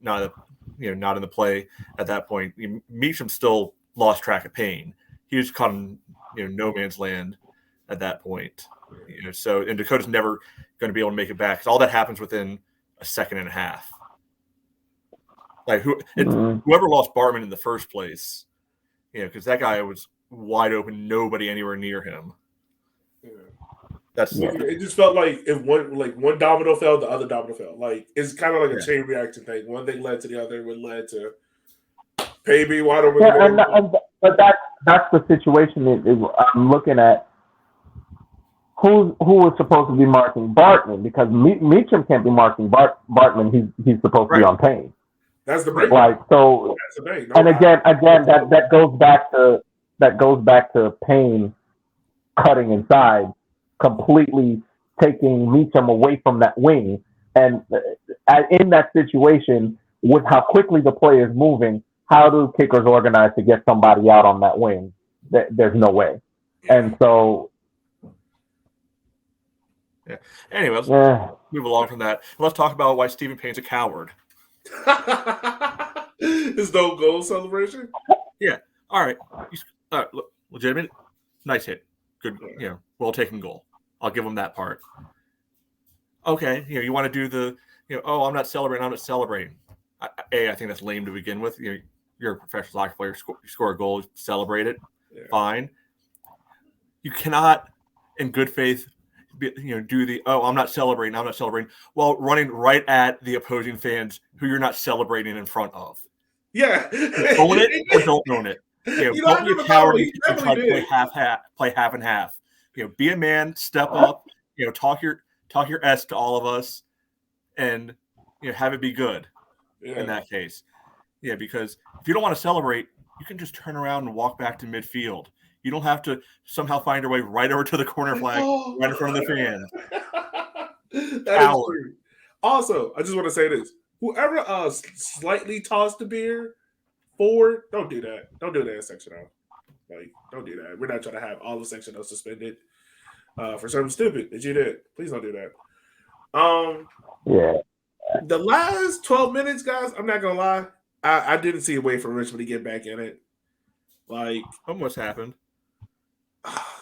not in the play at that point. Meacham still lost track of Payne. He was caught in no man's land at that point. And Dakota's never going to be able to make it back because all that happens within a second and a half. Like whoever lost Barman in the first place, because that guy was wide open, nobody anywhere near him. Yeah. It just felt like if one domino fell, the other domino fell. Like it's kind of like a chain reaction thing. One thing led to the other, which led to Pay being wide open. Yeah, but that's the situation. I'm looking at who was supposed to be marking Bartman because Meacham can't be marking Bartman. He's supposed to be on Payne. That's the break. Right. So, that's the break. And again, that goes back to Payne cutting inside, completely taking Meacham away from that wing. And in that situation, with how quickly the play is moving, how do kickers organize to get somebody out on that wing? There's no way. And so, yeah. Anyway, let's move along from that. Let's talk about why Stephen Payne's a coward. His no goal celebration. Yeah. All right. Legitimate. Nice hit. Good. Well taken goal. I'll give him that part. Okay. You want to do the. I'm not celebrating. I'm not celebrating. I think that's lame to begin with. You're a professional soccer player. You score a goal, celebrate it. Yeah. Fine. You cannot, in good faith, do the I'm not celebrating while running right at the opposing fans who you're not celebrating in front of. Yeah. Own it or don't own it. Don't be a coward and try to play half and half. Be a man, step up, talk your S to all of us and have it be good in that case. Yeah, because if you don't want to celebrate, you can just turn around and walk back to midfield. You don't have to somehow find your way right over to the corner flag right in front of the fans. That is true. Also, I just want to say this. Whoever slightly tossed the beer forward, don't do that. Don't do that in Section O. Don't do that. We're not trying to have all of Section O suspended for something stupid that you did. Please don't do that. Yeah. The last 12 minutes, guys, I'm not going to lie. I didn't see a way for Richmond to get back in it. Almost happened.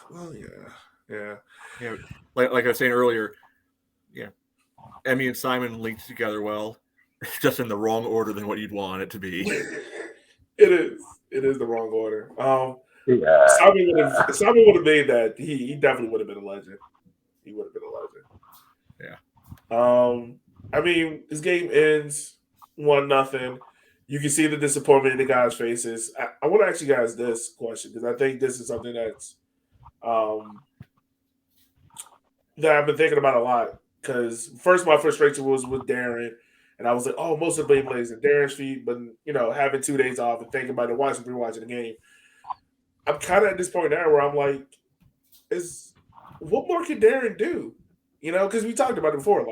Well, yeah. Like I was saying earlier, Emmy and Simon linked together well, just in the wrong order than what you'd want it to be. It is the wrong order. Simon would have made that. He definitely would have been a legend. He would have been a legend. Yeah. This game ends 1-0. You can see the disappointment in the guys' faces. I want to ask you guys this question because I think this is something that's that I've been thinking about a lot. Because first, my frustration was with Darren, and I was like, "Oh, most of the blame lays in Darren's feet." But having 2 days off and thinking about it, rewatching the game, I'm kind of at this point now where I'm like, what more can Darren do? Because we talked about it before.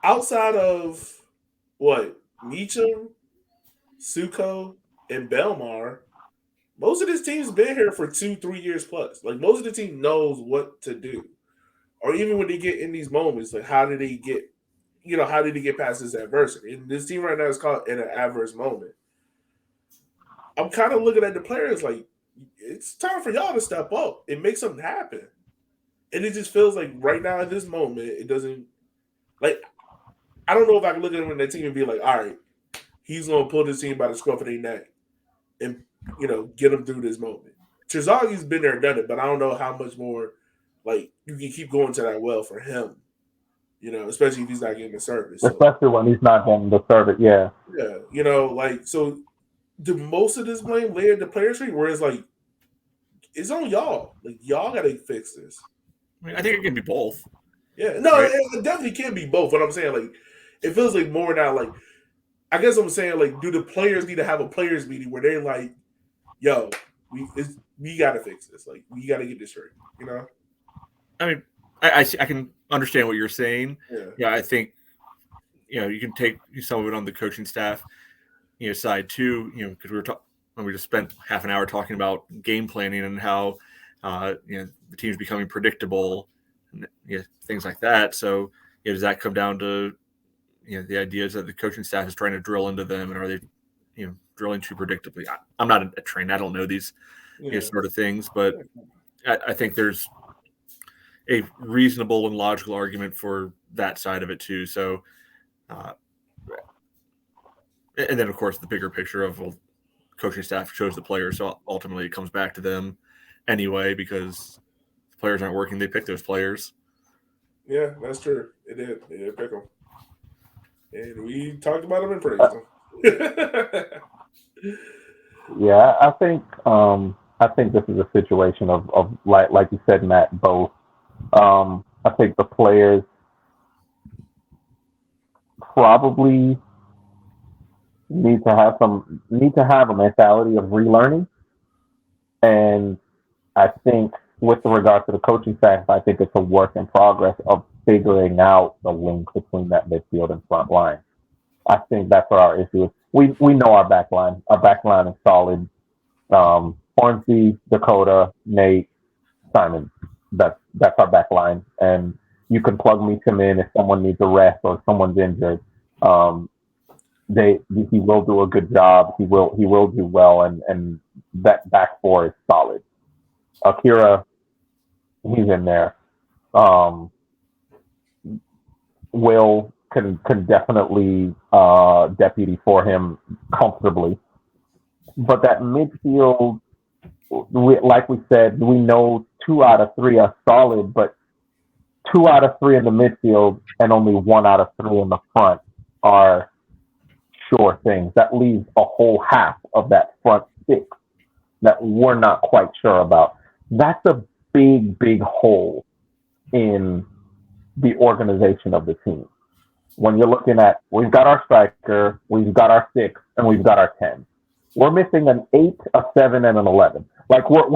outside of what Meacham, Suko, and Belmar, most of this team's been here for 2-3 years plus. Like most of the team knows what to do, or even when they get in these moments, like how did they get, how did they get past this adversity? And this team right now is caught in an adverse moment. I'm kind of looking at the players like it's time for y'all to step up and make something happen. And it just feels like right now at this moment, it doesn't like I don't know if I can look at him in that team and be like, all right, he's gonna pull this team by the scruff of their neck and get them through this moment. Trezagi's been there, done it, but I don't know how much more like you can keep going to that well for him. Especially if he's not getting the service. So, especially when he's not getting the service. Yeah. Yeah, so do most of this blame lay at the player street, where it's like it's on y'all. Like y'all gotta fix this. I think it can be both. Yeah, no, right? it definitely can be both. What I'm saying, like, it feels like more now. Like, I guess I'm saying, like, do the players need to have a players meeting where they're like, "Yo, we got to fix this. Like, we got to get this straight." I mean, I can understand what you're saying. Yeah, I think you can take some of it on the coaching staff, side too. Because we just spent half an hour talking about game planning and how the team's becoming predictable, and, things like that. So does that come down to the ideas that the coaching staff is trying to drill into them, and are they drilling too predictably? I'm not a trained. I don't know these sort of things, but I think there's a reasonable and logical argument for that side of it too. So, and then of course the bigger picture of coaching staff chose the players, so ultimately it comes back to them anyway because the players aren't working. They pick those players. Yeah, that's true. They did pick them, and we talked about them and praised them. Yeah, I think this is a situation of like you said, Matt, both. I think the players probably need to have a mentality of relearning, and I think with regard to the coaching staff, I think it's a work in progress of figuring out the link between that midfield and front line. I think that's what our issue is. We know our back line. Our back line is solid. Hornsby, Dakota, Nate, Simon. That's our back line. And you can plug Meacham in if someone needs a rest or if someone's injured. He will do a good job. He will do well, and that back four is solid. Akira, he's in there. Will can definitely deputy for him comfortably. But that midfield, like we said, we know 2 out of 3 are solid, but 2 out of 3 in the midfield and only 1 out of 3 in the front are sure things. That leaves a whole half of that front 6 that we're not quite sure about. That's a big hole in the organization of the team. When you're looking at, we've got our striker, we've got our 6, and we've got our 10. We're missing an 8, a 7, and an 11. Like we're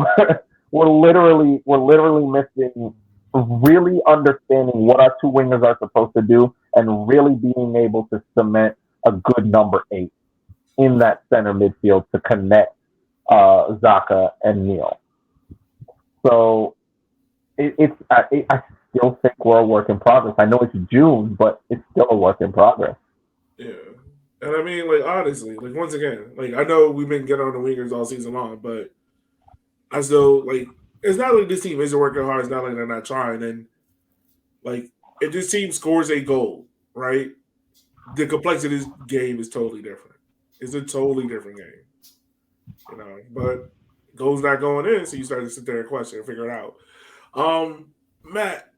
literally missing really understanding what our 2 wingers are supposed to do and really being able to cement a good number 8 in that center midfield to connect Zaka and Neil. So I still think we're a work in progress. I know it's June, but it's still a work in progress. Yeah. And I mean, like, honestly, like, once again, like, I know we've been getting on the wingers all season long, but I still, like, it's not like this team isn't working hard. It's not like they're not trying. And, like, if this team scores a goal, right, the complexity of this game is totally different. It's a totally different game. But goals not going in, so you start to sit there and question and figure it out. Matt,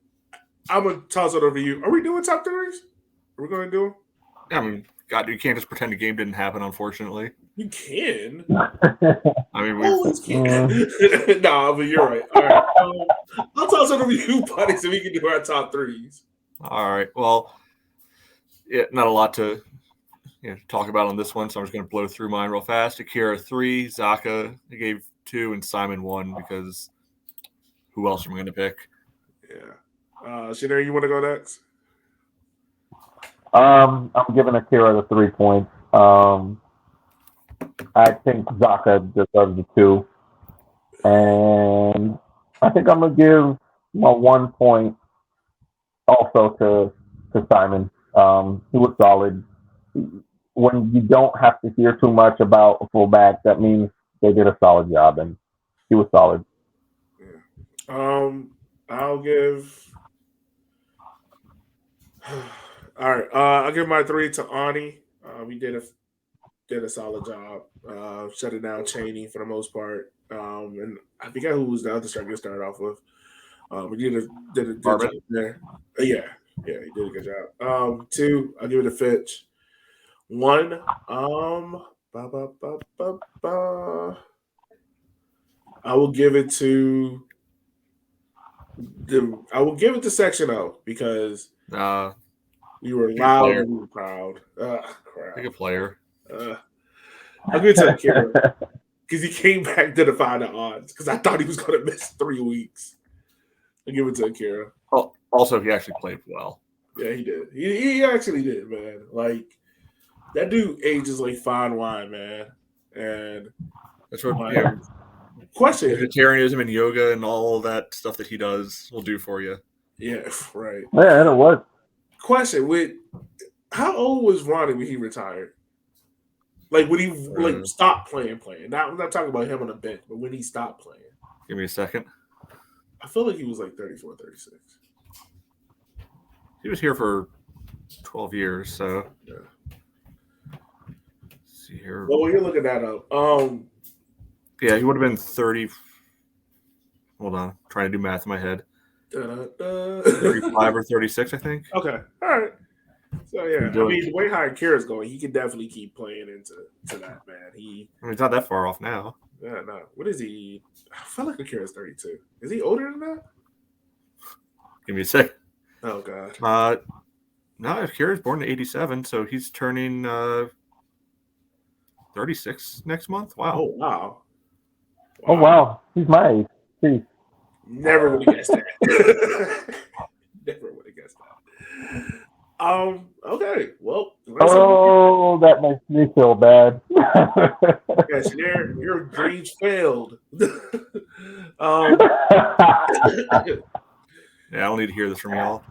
I'm going to toss it over to you. Are we doing top 3s? Are we going to do them? I mean, God, you can't just pretend the game didn't happen, unfortunately. You can. I mean, we always can. Nah, but you're right. All right. I'll toss it over to you, buddy, so we can do our top 3s. All right. Well, yeah, not a lot to talk about on this one, so I'm just going to blow through mine real fast. Akira 3, Zaka I gave 2, and Simon 1 because who else am I going to pick? Yeah. Shannon, you want to go next? I'm giving Akira the 3 points. I think Zaka deserves the 2. And I think I'm going to give my 1 point also to Simon. He was solid. When you don't have to hear too much about a fullback, that means they did a solid job, and he was solid. I'll give. All right, I'll give my 3 to Ani. He did a solid job, shutting down Cheney for the most part. And I forget who was the other striker to start off with. He did a good job there. Yeah, he did a good job. 2, I'll give it to Fitch. 1, I will give it to Section O because we were loud and we were proud. Crap. Pick a player. I'll give it to Akira because he came back to defy the odds because I thought he was going to miss 3 weeks. I'll give it to Akira. Oh, also, he actually played well. Yeah, he did. He actually did, man. Like, that dude ages like fine wine, man. And that's what question. Vegetarianism and yoga and all that stuff that he does will do for you. Yeah, right. Yeah, and it was. Question: how old was Ronnie when he retired? Like when he stopped playing. Now I'm not talking about him on the bench, but when he stopped playing. Give me a second. I feel like he was like 34, 36. He was here for 12 years, so. Yeah. Let's see here. Well, you're looking that up. Yeah, he would have been 30. Hold on. I'm trying to do math in my head. 35 or 36, I think. Okay. All right. So, yeah. I mean, the way how Akira's going, he can definitely keep playing into that, man. He's not that far off now. Yeah, no. What is he? I feel like Akira's 32. Is he older than that? Give me a sec. Oh, God. No, Akira's born in 87, so he's turning 36 next month. Wow. Oh, wow. Oh, wow. He's my age. Jeez. Never would have guessed that. Never would have guessed that. Okay. Well. Oh, that makes me feel bad. Yes, your dreams failed. Yeah, I don't need to hear this from y'all.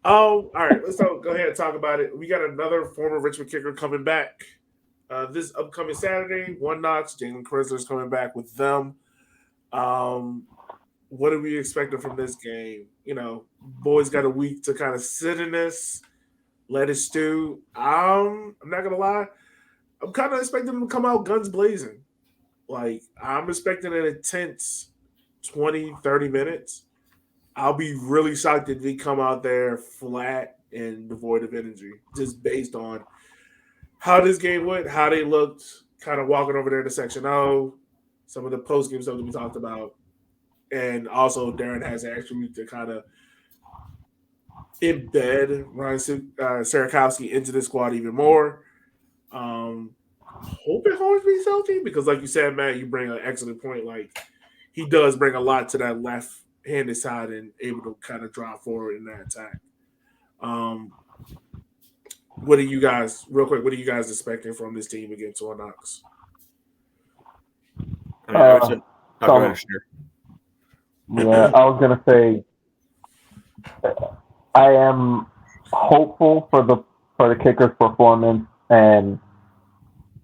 All right. Let's go ahead and talk about it. We got another former Richmond kicker coming back this upcoming Saturday. One Knox, Jalen Chrysler's coming back with them. What are we expecting from this game? You know, boys got a week to kind of sit in this, let it stew. I'm not gonna lie, I'm kind of expecting them to come out guns blazing. Like, I'm expecting an intense 20, 30 minutes. I'll be really shocked if they come out there flat and devoid of energy, just based on how this game went, how they looked, kind of walking over there to Section O, some of the post-game stuff that we talked about. And also, Darren has actually to kind of embed Ryan Sarakowski into the squad even more. Hoping Hornsby's healthy because, like you said, Matt, you bring an excellent point. Like, he does bring a lot to that left-handed side and able to kind of drive forward in that attack. What are you guys, real quick, what are you guys expecting from this team against One Knox? Yeah, I was gonna say I am hopeful for the kicker's performance and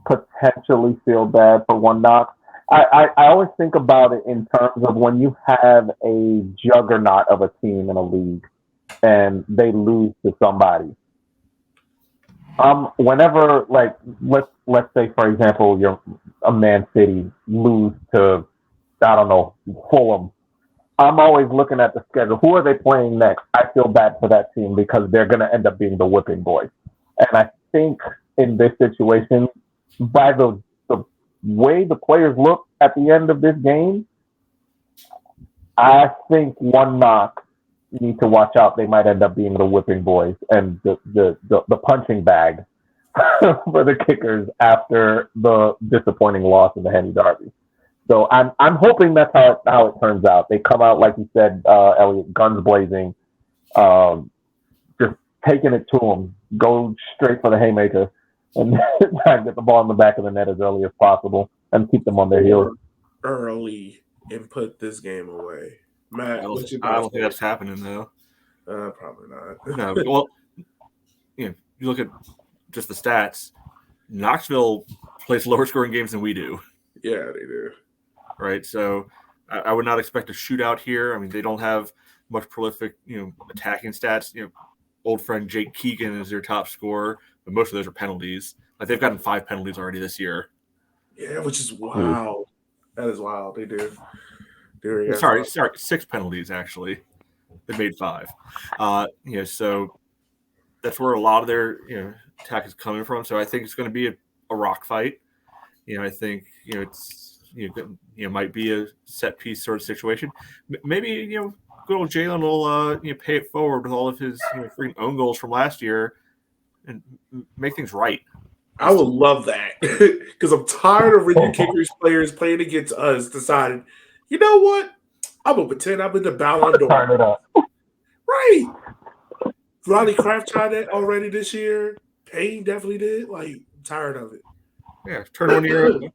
potentially feel bad for One Knox. I always think about it in terms of when you have a juggernaut of a team in a league and they lose to somebody. Whenever, like, let's say, for example, you're a Man City lose to, I don't know, Fulham. I'm always looking at the schedule. Who are they playing next? I feel bad for that team because they're going to end up being the whipping boys. And I think in this situation, by the way the players look at the end of this game, I think One Knock need to watch out. They might end up being the whipping boys and the punching bag for the kickers after the disappointing loss in the Henny Derby. So I'm hoping that's how it turns out. They come out, like you said, Elliot, guns blazing. taking it to them, go straight for the haymaker, and try and get the ball in the back of the net as early as possible and keep them on their heels. Early and put this game away. Matt, what's your I don't think that's happening though. Probably not. No, well, you look at just the stats. Knoxville plays lower scoring games than we do. Yeah, they do. Right, so I would not expect a shootout here. I mean, they don't have much prolific, attacking stats. Old friend Jake Keegan is their top scorer, but most of those are penalties. Like they've gotten 5 penalties already this year. Yeah, which is wild. That is wild. They do. Sorry, 6 penalties actually. They made 5. So that's where a lot of their attack is coming from. So I think it's going to be a rock fight. I think it's might be a set piece sort of situation. Maybe good old Jalen will pay it forward with all of his freaking own goals from last year and make things right. I would love that because I'm tired of Ricky Kickers players playing against us. Decided, you know what? I'm gonna pretend I'm in the Ballon d'Or. Turn it up. Right. Ronnie Kraft tried that already this year. Payne definitely did. Like, I'm tired of it. Yeah, turn one of your own.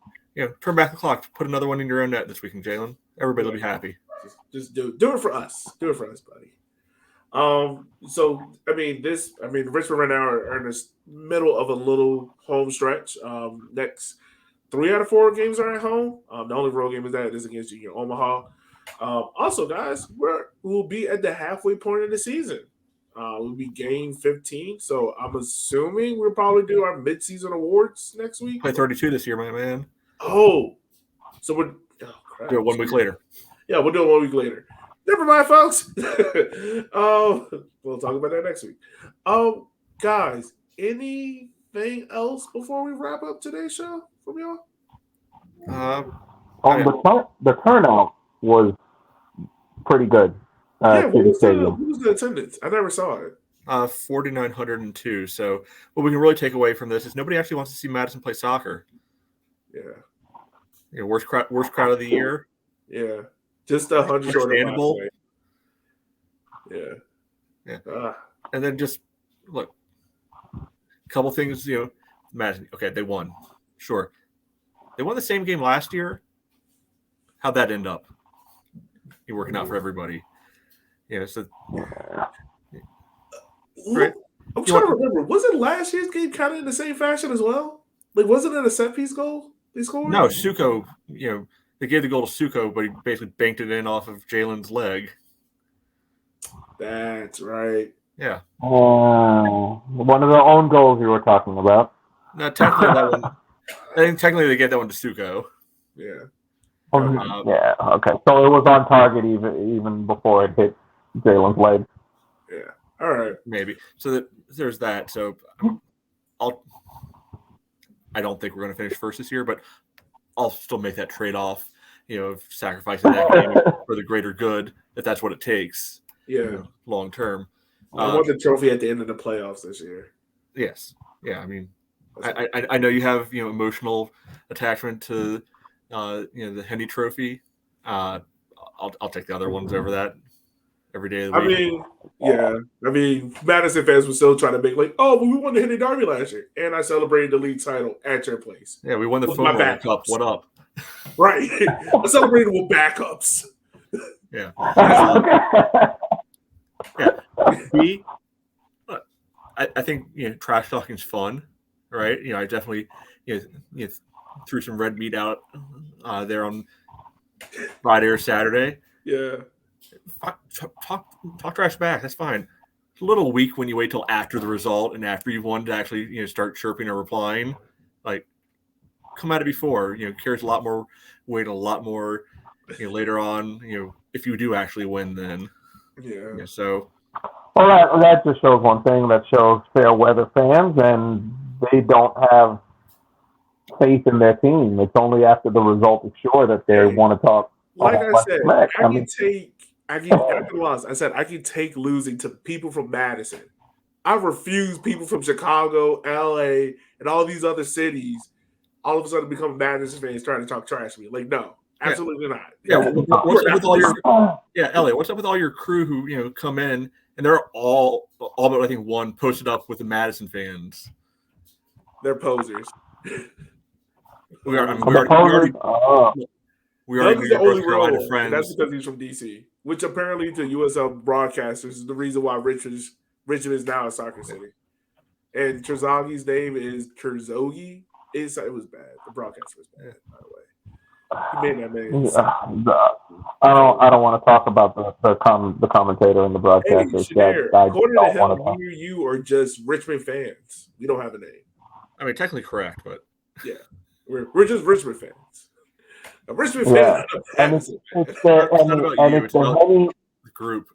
Turn back the clock. Put another one in your own net this weekend, Jalen. Everybody will be happy. Just do it for us. Do it for us, buddy. So Richmond right now are in the middle of a little home stretch. Next 3 out of 4 games are at home. The only road game is against Junior Omaha. Also, guys, we'll be at the halfway point of the season. We'll be game 15, so I'm assuming we'll probably do our midseason awards next week. Play 32 this year, my man. Oh, so we're do it 1 week later. Yeah, we'll do it 1 week later. Never mind, folks. We'll talk about that next week. Guys, anything else before we wrap up today's show from y'all? The turnout was pretty good. What was the attendance? I never saw it. 4,902. So what we can really take away from this is nobody actually wants to see Madison play soccer. Yeah. Worst crowd of the year. Yeah. Just 100 understandable. Yeah. And then just look, a couple things, Madison. Okay, they won. Sure. They won the same game last year. How'd that end up? You're working out for everybody. So right. I'm trying to remember. Wasn't last year's game kind of in the same fashion as well? Like, wasn't it a set piece goal they scored? No, Suko, they gave the goal to Suko, but he basically banked it in off of Jalen's leg. That's right. Yeah. One of the own goals you were talking about. No, technically that one. I think technically they gave that one to Suko. Yeah. Yeah. Okay. So it was on target even before it hit Jalen's leg. Yeah. All right. Maybe. So there's that. So I don't think we're going to finish first this year, but I'll still make that trade-off, of sacrificing that game for the greater good, if that's what it takes. Yeah. Long term. I want the trophy at the end of the playoffs this year. Yes. Yeah. I mean, I know you have emotional attachment to the Hendy Trophy. I'll take the other ones over that every day of the week. Madison fans were still trying to make but we won the Hendy Derby last year, and I celebrated the league title at your place. Yeah, we won the Football World Cup. What up? Right. I celebrated with backups. Yeah. I think trash talking is fun, right? I definitely threw some red meat out there on Friday or Saturday. Yeah. Talk trash back. That's fine. It's a little weak when you wait till after the result and after you've won to actually start chirping or replying. Like, come at it before. Carries a lot more weight, a lot more later on. If you do actually win, then so. Well, that just shows one thing. That shows fair weather fans, and they don't have faith in their team. It's only after the result is sure that they want to talk. Like I said, I can take losing to people from Madison. I refuse people from Chicago, LA, and all these other cities all of a sudden become Madison fans trying to talk trash to me. Like, no, absolutely not. Yeah, what's up with all your Elliot? What's up with all your crew who come in and they're all but I think one posted up with the Madison fans. They're posers. We are. I mean, we Doug already is knew the your only North Carolina real one, friends. and that's because he's from DC, which apparently to USL broadcasters is the reason why Richmond is now a soccer city. And Terzagi's name is Kurzogi. It was bad. The broadcast was bad, by the way. He made that name. I don't want to talk about the commentator and the broadcasters. Hey, according to him, you are just Richmond fans. We don't have a name. I mean, technically correct, but yeah, we're just Richmond fans. A Richmond fan. And it's the group.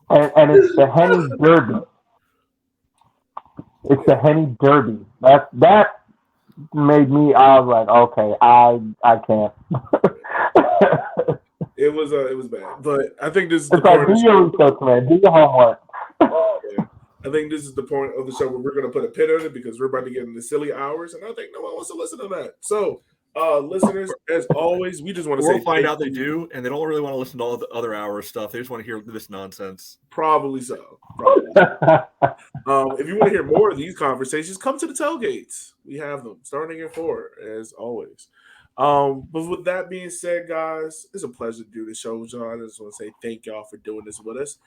And it's the Henny Derby. It's the Henny Derby. That made me. I was like, okay, I can't. It was bad, but I think this is the point. Do your research, man. Do your homework. Yeah. I think this is the point of the show where we're going to put a pin on it because we're about to get into silly hours, and I think no one wants to listen to that. So, listeners, as always, we just want to say we'll find out they do, and they don't really want to listen to all the other hour stuff. They just want to hear this nonsense. Probably so. If you want to hear more of these conversations, come to the tailgates. We have them starting at 4, as always. But with that being said, guys, it's a pleasure to do the show, John. I just want to say thank y'all for doing this with us.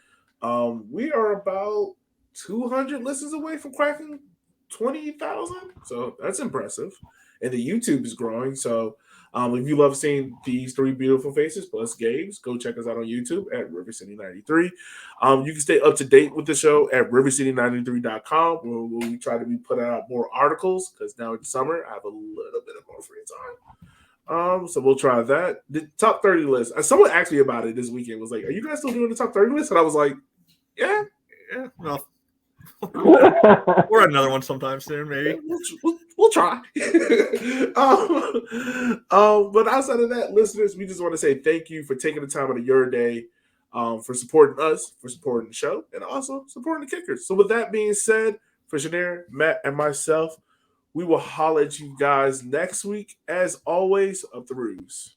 We are about 200 listens away from cracking 20,000, so that's impressive. And the YouTube is growing. So if you love seeing these 3 beautiful faces plus Gabe's, go check us out on YouTube at River City 93. You can stay up to date with the show at rivercity93.com, where we try to be putting out more articles because now it's summer. I have a little bit of more free time. So we'll try that. The top 30 list. Someone asked me about it this weekend. Was like, "Are you guys still doing the top 30 list?" And I was like, "Yeah, no." We're at another one sometime soon, maybe. We'll try. But outside of that, listeners, we just want to say thank you for taking the time out of your day, for supporting us, for supporting the show, and also supporting the Kickers. So with that being said, for Shanair, Matt, and myself, we will holler at you guys next week. As always, up the Ruse.